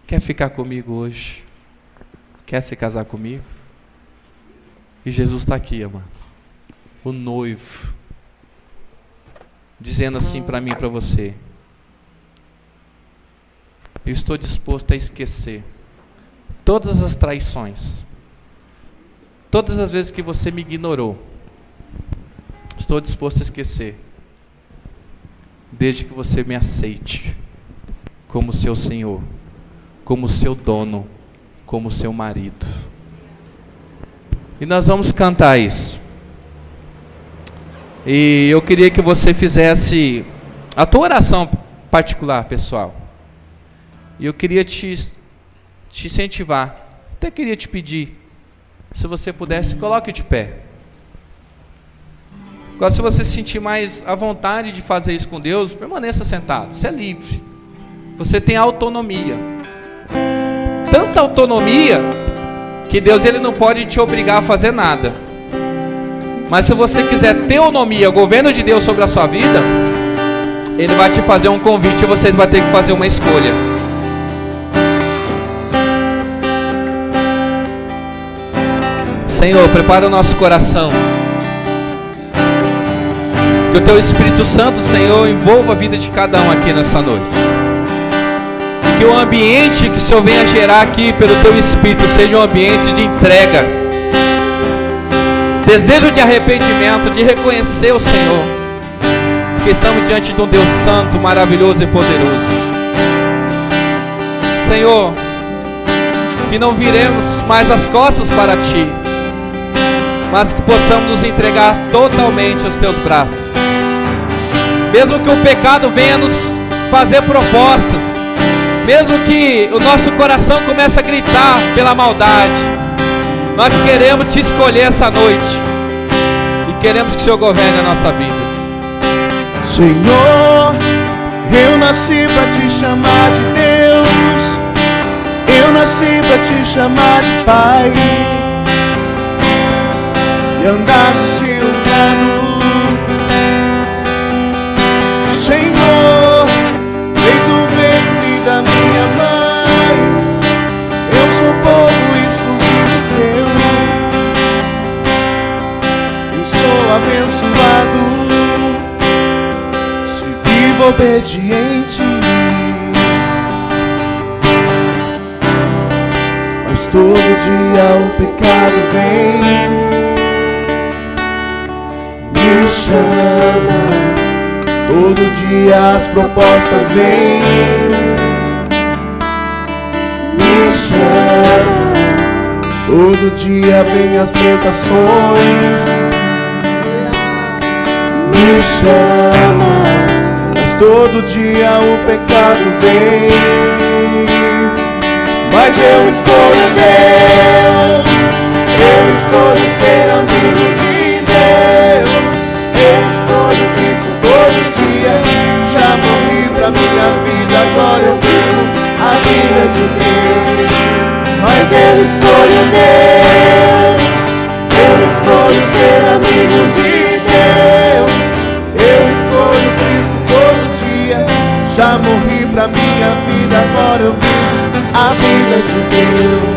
Quer ficar comigo hoje? Quer se casar comigo? E Jesus está aqui, amado, o noivo, dizendo assim para mim e para você: eu estou disposto a esquecer todas as traições, todas as vezes que você me ignorou. Estou disposto a esquecer, desde que você me aceite como seu Senhor, como seu dono, como seu marido. E nós vamos cantar isso. E eu queria que você fizesse a tua oração particular, pessoal. E eu queria te incentivar. Até queria te pedir, se você pudesse, coloque de pé. Agora, se você se sentir mais à vontade de fazer isso com Deus, permaneça sentado. Você é livre. Você tem autonomia. Tanta autonomia que Deus, ele não pode te obrigar a fazer nada. Mas se você quiser teonomia, o governo de Deus sobre a sua vida, Ele vai te fazer um convite e você vai ter que fazer uma escolha. Senhor, prepara o nosso coração. Que o Teu Espírito Santo, Senhor, envolva a vida de cada um aqui nessa noite. E que o ambiente que o Senhor venha gerar aqui pelo Teu Espírito seja um ambiente de entrega, desejo de arrependimento, de reconhecer o Senhor, porque estamos diante de um Deus santo, maravilhoso e poderoso. Senhor, que não viremos mais as costas para Ti, mas que possamos nos entregar totalmente aos Teus braços. Mesmo que o pecado venha nos fazer propostas, mesmo que o nosso coração comece a gritar pela maldade, nós queremos Te escolher essa noite e queremos que o Senhor governe a nossa vida. Senhor, eu nasci para Te chamar de Deus, eu nasci para Te chamar de Pai e andar do Seu lado. Senhor, desde o ventre da minha mãe, eu sou povo escolhido Seu. Eu sou abençoado se vivo obediente, mas todo dia o pecado vem, me chama. Todo dia as propostas vêm, me chama. Todo dia vem as tentações, me chama. Mas todo dia o pecado vem, mas eu escolho Deus, eu escolho ser amigo de Deus, eu escolho Cristo todo dia. Já morri pra minha vida, agora eu vivo a vida de Deus. Eu escolho Deus, eu escolho ser amigo de Deus, eu escolho Cristo todo dia. Já morri pra minha vida, agora eu vivo a vida de Deus.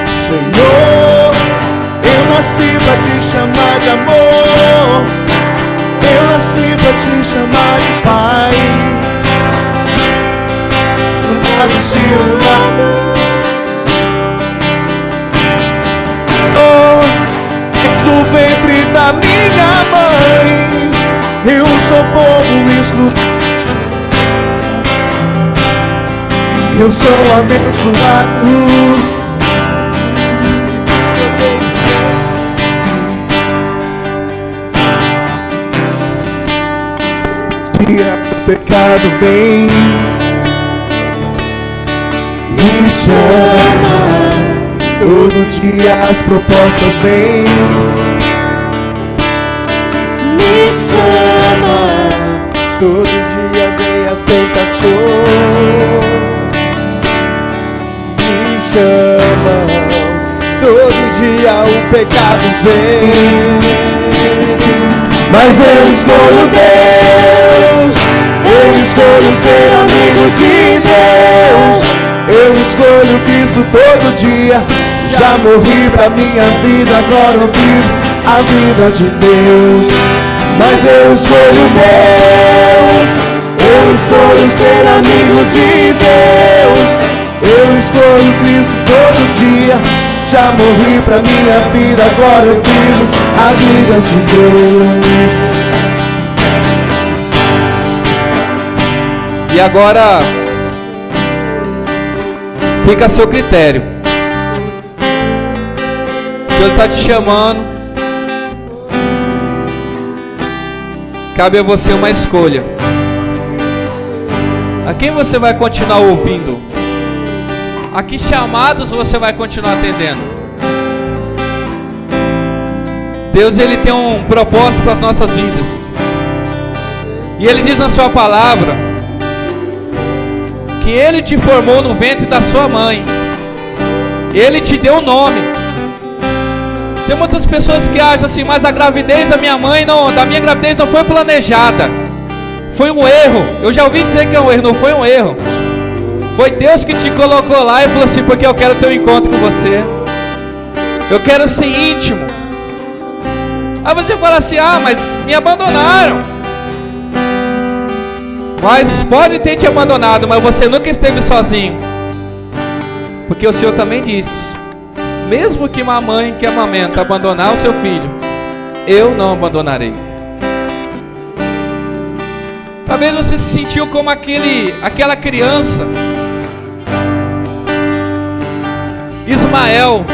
Senhor, eu nasci pra te chamar de amor, eu nasci pra te chamar de Pai. Nasci do ventre da minha mãe, eu sou povo excluído, eu sou abençoado. Tira o pecado, vem, me chama. Todo dia as propostas vêm, me chama. Todo dia vem as tentações, me chama. Todo dia o pecado vem, mas eu escolho Deus, eu escolho ser amigo de Deus, eu escolho Cristo todo dia. Já morri pra minha vida, agora eu vivo a vida de Deus. Mas eu escolho Deus, eu escolho ser amigo de Deus, eu escolho Cristo todo dia. Já morri pra minha vida, agora eu vivo a vida de Deus. E agora fica a seu critério. O Senhor está te chamando. Cabe a você uma escolha. A quem você vai continuar ouvindo? A que chamados você vai continuar atendendo? Deus, Ele tem um propósito para as nossas vidas. E Ele diz na sua palavra que Ele te formou no ventre da sua mãe. Ele te deu um nome. Tem muitas pessoas que acham assim, mas a gravidez da minha mãe da minha gravidez não foi planejada. Foi um erro. Eu já ouvi dizer que é um erro, não foi um erro. Foi Deus que te colocou lá e falou assim, porque eu quero ter um encontro com você. Eu quero ser íntimo. Aí você fala assim, mas me abandonaram. Mas pode ter te abandonado, mas você nunca esteve sozinho. Porque o Senhor também disse, mesmo que uma mãe que amamenta abandonar o seu filho, eu não abandonarei. Talvez você se sentiu como aquela criança, Ismael,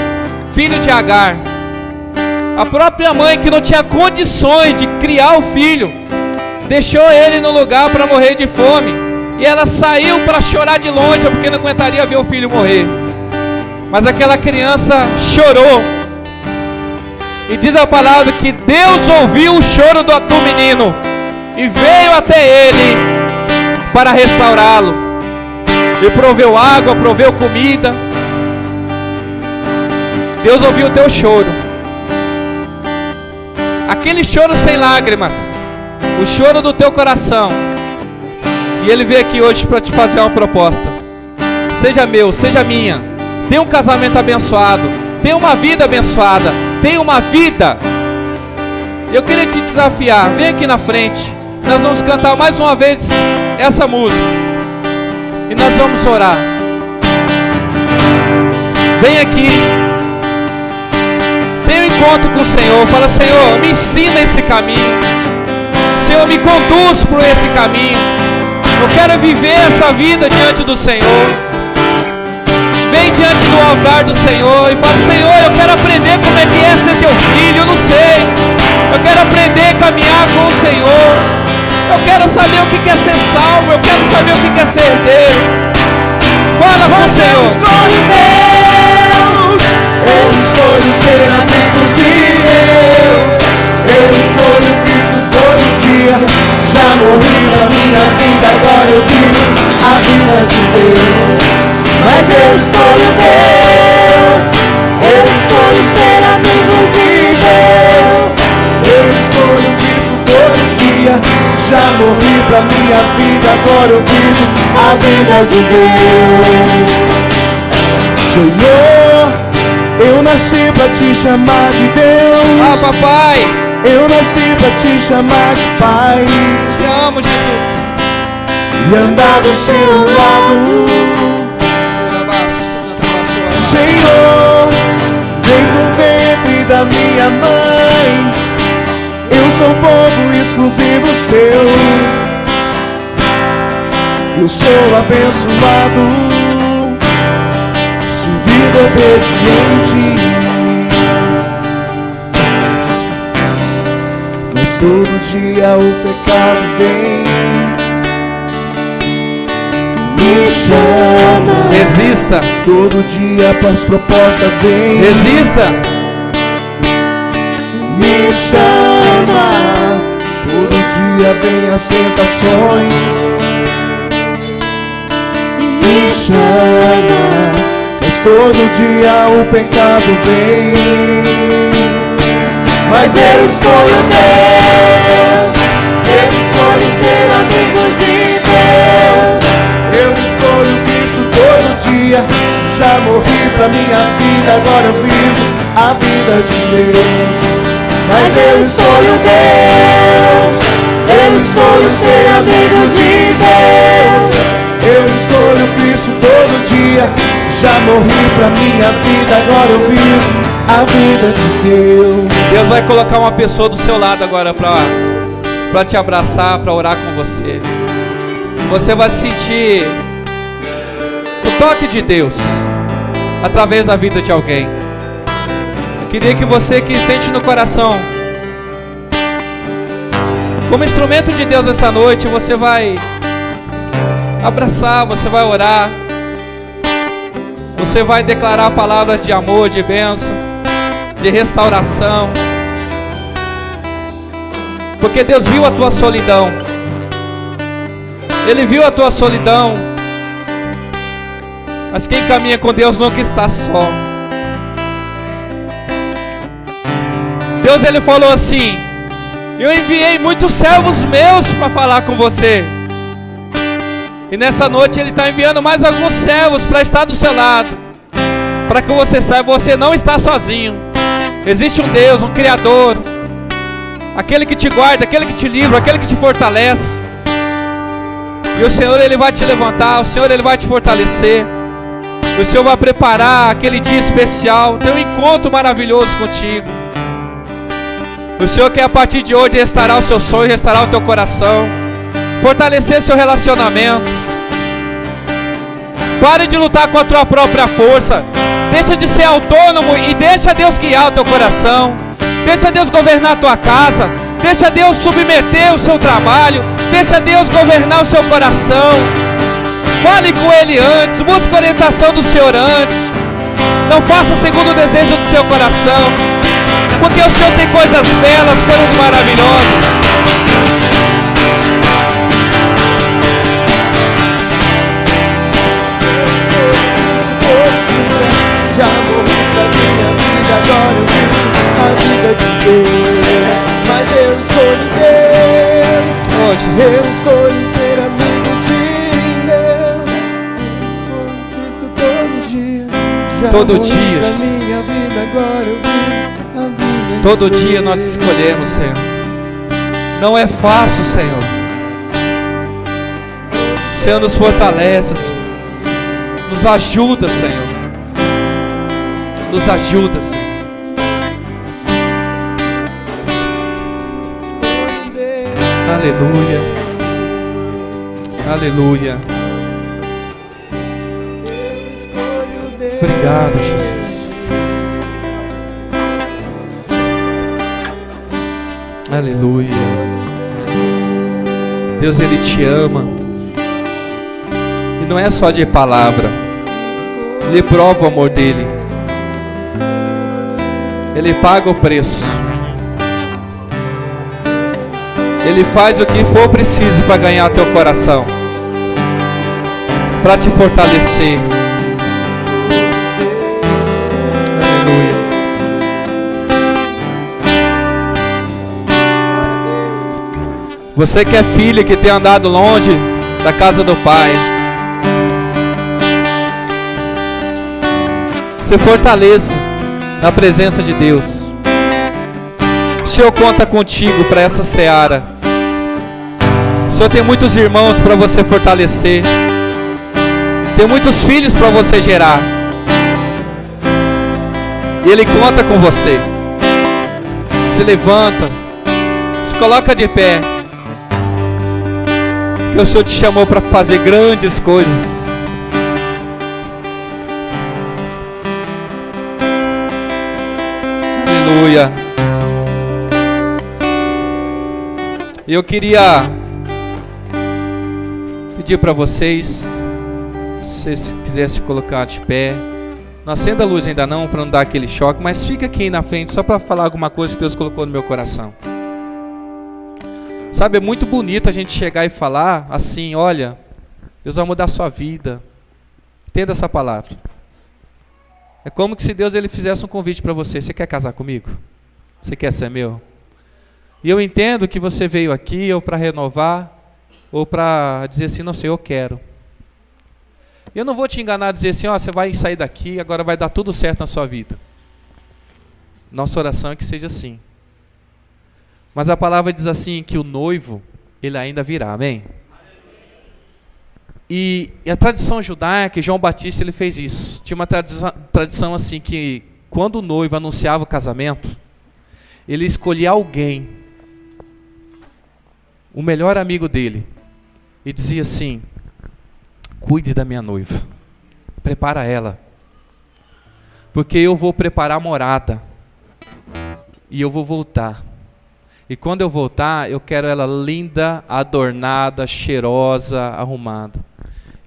filho de Agar. A própria mãe que não tinha condições de criar o filho, deixou ele no lugar para morrer de fome. E ela saiu para chorar de longe, porque não aguentaria ver o filho morrer. Mas aquela criança chorou. E diz a palavra que Deus ouviu o choro do menino e veio até ele para restaurá-lo. E proveu água, proveu comida. Deus ouviu o teu choro. Aquele choro sem lágrimas, o choro do teu coração. E Ele veio aqui hoje para te fazer uma proposta. Seja meu, seja minha. Tenha um casamento abençoado, tenha uma vida abençoada, tenha uma vida. Eu queria te desafiar, vem aqui na frente. Nós vamos cantar mais uma vez essa música e nós vamos orar. Vem aqui, tenha um encontro com o Senhor. Fala, Senhor, me ensina esse caminho. Senhor, me conduz por esse caminho. Eu quero viver essa vida diante do Senhor. Vem diante do altar do Senhor e fala, Senhor, eu quero aprender como é que é ser teu filho. Eu não sei. Eu quero aprender a caminhar com o Senhor. Eu quero saber o que é ser salvo. Eu quero saber o que é ser herdeiro. Fala com o Senhor. Eu escolho Deus, eu escolho ser amigo de Deus, eu escolho Cristo todo dia. Já morri na minha vida, agora eu vivo a vida de Deus. Mas eu escolho Já morri pra minha vida, agora eu vivo a vida de Deus. Senhor, eu nasci pra te chamar de Deus. Ah, papai, eu nasci pra te chamar de Pai. Te amo, Jesus. E andar do seu lado. Senhor, desde o ventre da minha mãe, eu sou povo exclusivo seu. Eu sou abençoado, sou vida obediente. Mas todo dia o pecado vem, me chama. Resista. Todo dia as propostas vêm. Resista. Me chama. Todo dia vem as tentações. Me chama. Mas todo dia o pecado vem. Mas eu escolho Deus. Eu escolho ser amigo de Deus. Eu escolho Cristo todo dia. Já morri pra minha vida, agora eu vivo a vida de Deus. Mas eu escolho Deus. Eu escolho ser amigo de Deus. Eu escolho Cristo todo dia. Já morri pra minha vida, agora eu vivo a vida de Deus. Deus vai colocar uma pessoa do seu lado agora pra te abraçar, pra orar com você. Você vai sentir o toque de Deus através da vida de alguém. Eu queria que você que sente no coração, como instrumento de Deus essa noite, você vai abraçar, você vai orar, você vai declarar palavras de amor, de bênção, de restauração, porque Deus viu a tua solidão. Ele viu a tua solidão. Mas quem caminha com Deus nunca está só. Deus, Ele falou assim: eu enviei muitos servos meus para falar com você. E nessa noite Ele está enviando mais alguns servos para estar do seu lado, para que você saiba, você não está sozinho. Existe um Deus, um Criador, aquele que te guarda, aquele que te livra, aquele que te fortalece. E o Senhor, Ele vai te levantar, o Senhor, Ele vai te fortalecer. O Senhor vai preparar aquele dia especial, ter um encontro maravilhoso contigo. O Senhor quer a partir de hoje restaurar o seu sonho, restaurar o teu coração, fortalecer seu relacionamento. Pare de lutar com a tua própria força. Deixa de ser autônomo e deixa Deus guiar o teu coração. Deixa Deus governar a tua casa. Deixa Deus submeter o seu trabalho. Deixa Deus governar o seu coração. Fale com Ele antes. Busque a orientação do Senhor antes. Não faça segundo o desejo do seu coração, porque o Senhor tem coisas belas, coisas maravilhosas. Já morri pra minha vida, agora eu vivo a vida de Deus. Mas eu escolho Deus. Eu escolho ser amigo de Deus. Eu escolho Cristo todo dia. Já todo morri dia. pra minha vida, agora eu vivo a vida de Todo Deus. dia nós escolhemos, Senhor. Não é fácil, Senhor. Senhor, nos fortalece, Senhor. Nos ajuda, Senhor. Nos ajuda, Senhor. Aleluia. Aleluia. Obrigado, Jesus. Aleluia. Deus, Ele te ama. E não é só de palavra. Ele prova o amor dEle. Ele paga o preço. Ele faz o que for preciso para ganhar teu coração, para te fortalecer. Aleluia. Você que é filho, que tem andado longe da casa do Pai, se fortaleça na presença de Deus. O Senhor conta contigo para essa seara. O Senhor tem muitos irmãos para você fortalecer. Tem muitos filhos para você gerar. E Ele conta com você. Se levanta, se coloca de pé, que o Senhor te chamou para fazer grandes coisas. Aleluia. E eu queria pedir para vocês, se vocês quisessem colocar de pé. Não acenda a luz ainda não, para não dar aquele choque, mas fica aqui na frente só para falar alguma coisa que Deus colocou no meu coração. Sabe, é muito bonito a gente chegar e falar assim: olha, Deus vai mudar a sua vida. Entenda essa palavra. É como que se Deus ele fizesse um convite para você: você quer casar comigo? Você quer ser meu? E eu entendo que você veio aqui ou para renovar, ou para dizer assim: não sei, eu quero. Eu não vou te enganar, dizer assim: ó, você vai sair daqui, agora vai dar tudo certo na sua vida. Nossa oração é que seja assim. Mas a palavra diz assim, que o noivo, ele ainda virá, amém? E a tradição judaica, João Batista, ele fez isso. Tinha uma tradição assim, que quando o noivo anunciava o casamento, ele escolhia alguém, o melhor amigo dele, e dizia assim: cuide da minha noiva, prepara ela, porque eu vou preparar a morada, e eu vou voltar. E quando eu voltar, eu quero ela linda, adornada, cheirosa, arrumada.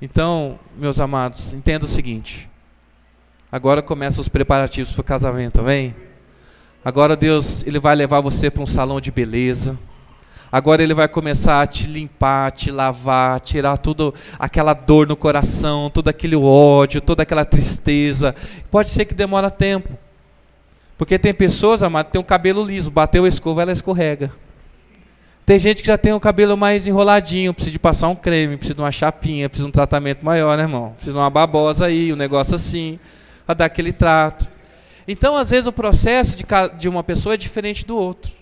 Então, meus amados, entenda o seguinte: agora começam os preparativos para o casamento, amém? Agora Deus ele vai levar você para um salão de beleza. Agora Ele vai começar a te limpar, te lavar, tirar tudo aquela dor no coração, todo aquele ódio, toda aquela tristeza. Pode ser que demora tempo. Porque tem pessoas, amado, que tem um cabelo liso, bateu a escova, ela escorrega. Tem gente que já tem o cabelo mais enroladinho, precisa de passar um creme, precisa de uma chapinha, precisa de um tratamento maior, né, irmão? Precisa de uma babosa aí, um negócio assim, para dar aquele trato. Então, às vezes, o processo de uma pessoa é diferente do outro.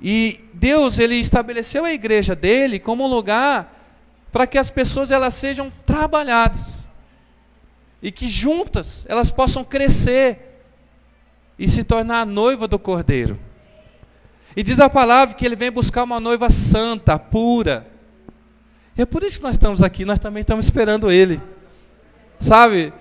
E Deus, Ele estabeleceu a igreja dele como um lugar para que as pessoas elas sejam trabalhadas. E que juntas elas possam crescer e se tornar a noiva do Cordeiro. E diz a palavra que Ele vem buscar uma noiva santa, pura. E é por isso que nós estamos aqui, nós também estamos esperando Ele. Sabe?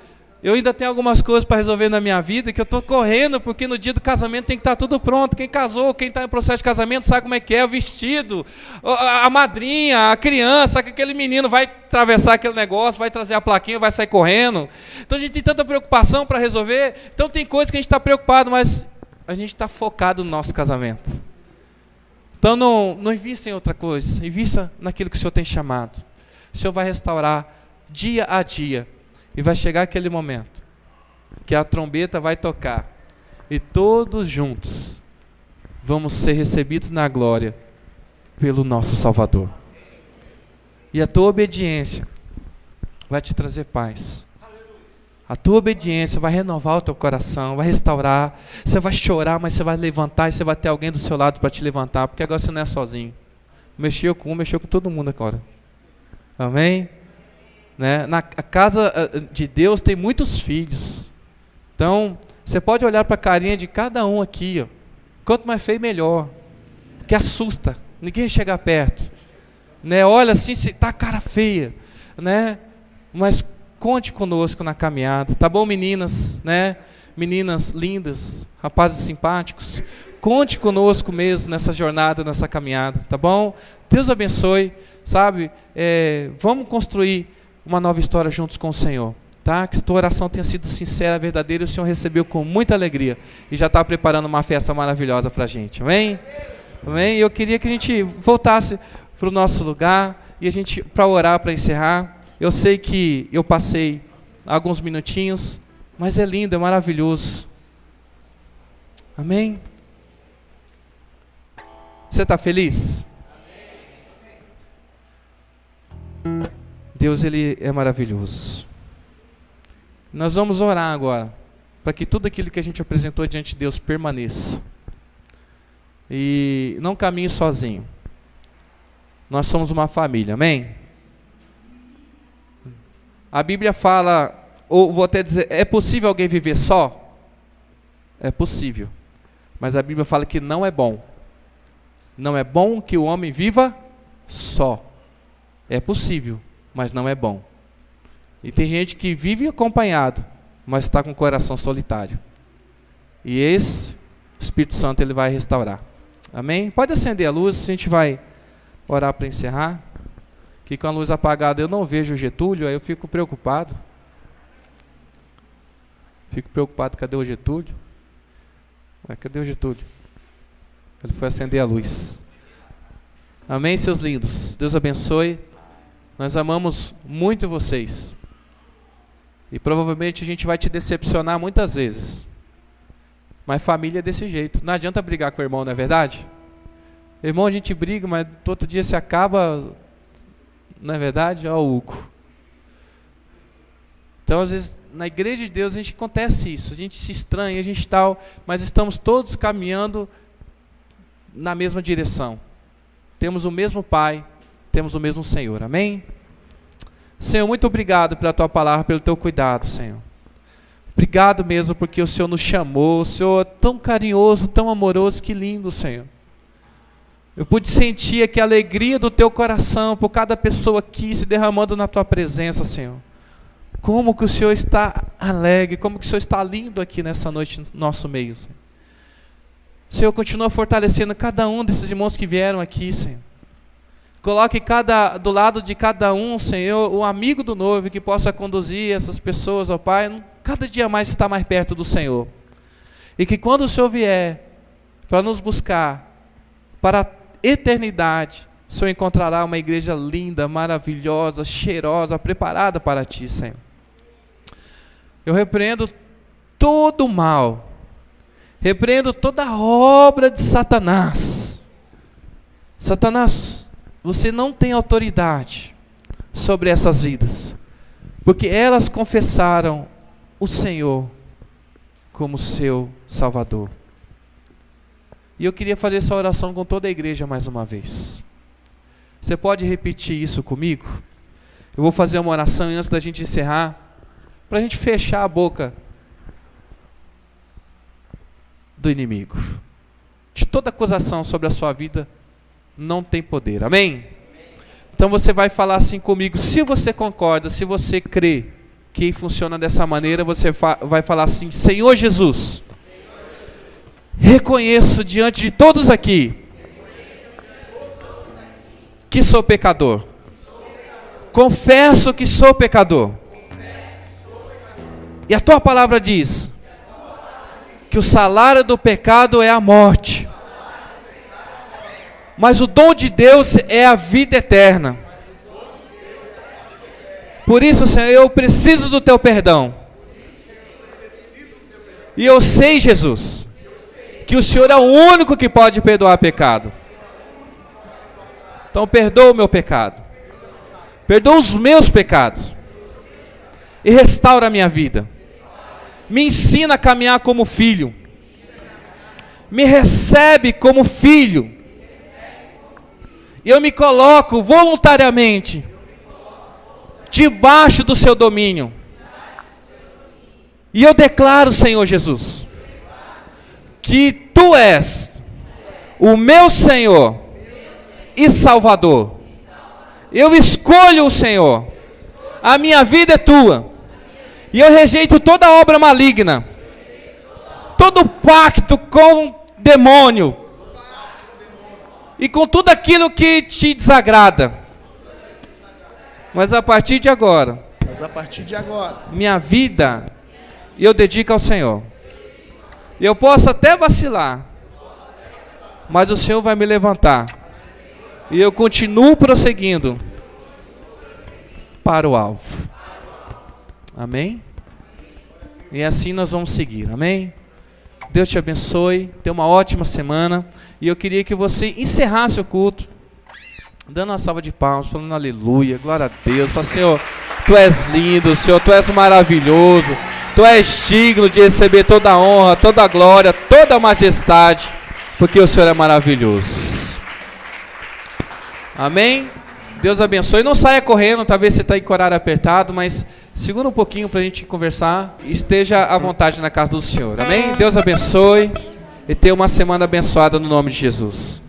Eu ainda tenho algumas coisas para resolver na minha vida que eu estou correndo, porque no dia do casamento tem que estar tudo pronto. Quem casou, quem está em processo de casamento sabe como é que é, o vestido, a madrinha, a criança, que aquele menino vai atravessar aquele negócio, vai trazer a plaquinha, vai sair correndo. Então a gente tem tanta preocupação para resolver, então tem coisas que a gente está preocupado, mas a gente está focado no nosso casamento. Então não invista em outra coisa, invista naquilo que o Senhor tem chamado. O Senhor vai restaurar dia a dia. E vai chegar aquele momento que a trombeta vai tocar e todos juntos vamos ser recebidos na glória pelo nosso Salvador. E a tua obediência vai te trazer paz. A tua obediência vai renovar o teu coração, vai restaurar. Você vai chorar, mas você vai levantar e você vai ter alguém do seu lado para te levantar, porque agora você não é sozinho. Mexeu com todo mundo agora. Amém? Né? Na casa de Deus tem muitos filhos. Então, você pode olhar para a carinha de cada um aqui. Ó. Quanto mais feio, melhor. Que assusta. Ninguém chega perto. Né? Olha assim, se tá cara feia. Né? Mas conte conosco na caminhada. Tá bom, meninas? Né? Meninas lindas, rapazes simpáticos. Conte conosco mesmo nessa jornada, nessa caminhada. Tá bom? Deus abençoe. Sabe? Vamos construir uma nova história juntos com o Senhor, tá? Que a tua oração tenha sido sincera, verdadeira, e o Senhor recebeu com muita alegria e já está preparando uma festa maravilhosa para a gente, amém? Amém? E eu queria que a gente voltasse para o nosso lugar e a gente para orar, para encerrar. Eu sei que eu passei alguns minutinhos, mas é lindo, é maravilhoso, amém? Você está feliz? Deus, Ele é maravilhoso. Nós vamos orar agora, para que tudo aquilo que a gente apresentou diante de Deus permaneça. E não caminhe sozinho. Nós somos uma família, amém? A Bíblia fala, ou vou até dizer, é possível alguém viver só? É possível. Mas a Bíblia fala que não é bom. Não é bom que o homem viva só. É possível, mas não é bom. E tem gente que vive acompanhado, mas está com o coração solitário. E esse Espírito Santo, ele vai restaurar. Amém? Pode acender a luz, a gente vai orar para encerrar. Que com a luz apagada eu não vejo o Getúlio, aí eu fico preocupado. Cadê o Getúlio? Ué, cadê o Getúlio? Ele foi acender a luz. Amém, seus lindos? Deus abençoe. Nós amamos muito vocês. E provavelmente a gente vai te decepcionar muitas vezes. Mas família é desse jeito. Não adianta brigar com o irmão, não é verdade? Irmão, a gente briga, mas todo dia se acaba... Não é verdade? Ó o Hugo. Então, às vezes, na igreja de Deus, a gente acontece isso. A gente se estranha, a gente tal, mas estamos todos caminhando na mesma direção. Temos o mesmo Pai, temos o mesmo Senhor. Amém? Senhor, muito obrigado pela Tua palavra, pelo Teu cuidado, Senhor. Obrigado mesmo porque o Senhor nos chamou. O Senhor é tão carinhoso, tão amoroso, que lindo, Senhor. Eu pude sentir aqui a alegria do Teu coração por cada pessoa aqui se derramando na Tua presença, Senhor. Como que o Senhor está alegre, como que o Senhor está lindo aqui nessa noite no nosso meio, Senhor. Senhor, continua fortalecendo cada um desses irmãos que vieram aqui, Senhor. Coloque do lado de cada um, Senhor, o amigo do noivo que possa conduzir essas pessoas, ó Pai, cada dia mais estar mais perto do Senhor. E que quando o Senhor vier para nos buscar, para a eternidade, o Senhor encontrará uma igreja linda, maravilhosa, cheirosa, preparada para Ti, Senhor. Eu repreendo todo o mal, repreendo toda a obra de Satanás. Satanás, você não tem autoridade sobre essas vidas, porque elas confessaram o Senhor como seu Salvador. E eu queria fazer essa oração com toda a igreja mais uma vez. Você pode repetir isso comigo? Eu vou fazer uma oração antes da gente encerrar, para a gente fechar a boca do inimigo. De toda acusação sobre a sua vida não tem poder. Amém? Então você vai falar assim comigo. Se você concorda, se você crê que funciona dessa maneira, você vai falar assim: Senhor Jesus, reconheço diante de todos aqui que sou pecador. Confesso que sou pecador. E a Tua palavra diz que o salário do pecado é a morte, mas o dom de Deus é a vida eterna. Por isso, Senhor, eu preciso do Teu perdão. E eu sei, Jesus, que o Senhor é o único que pode perdoar pecado. Então perdoa o meu pecado, perdoa os meus pecados e restaura a minha vida. Me ensina a caminhar como filho, me recebe como filho, e eu me coloco voluntariamente debaixo do Seu domínio. E eu declaro, Senhor Jesus, que Tu és o meu Senhor e Salvador. Eu escolho o Senhor, a minha vida é Tua, e eu rejeito toda obra maligna, todo pacto com o demônio e com tudo aquilo que Te desagrada. Mas a partir de agora, minha vida eu dedico ao Senhor. Eu posso até vacilar, mas o Senhor vai me levantar. E eu continuo prosseguindo para o alvo. Amém? E assim nós vamos seguir. Amém? Deus te abençoe. Tenha uma ótima semana. E eu queria que você encerrasse o culto dando uma salva de palmas, falando aleluia, glória a Deus. Fala, Senhor, Tu és lindo, Senhor, Tu és maravilhoso, Tu és digno de receber toda a honra, toda a glória, toda a majestade, porque o Senhor é maravilhoso. Amém? Deus abençoe. Não saia correndo, talvez você está em horário apertado, mas segura um pouquinho para a gente conversar. Esteja à vontade na casa do Senhor. Amém? Deus abençoe e tenha uma semana abençoada no nome de Jesus.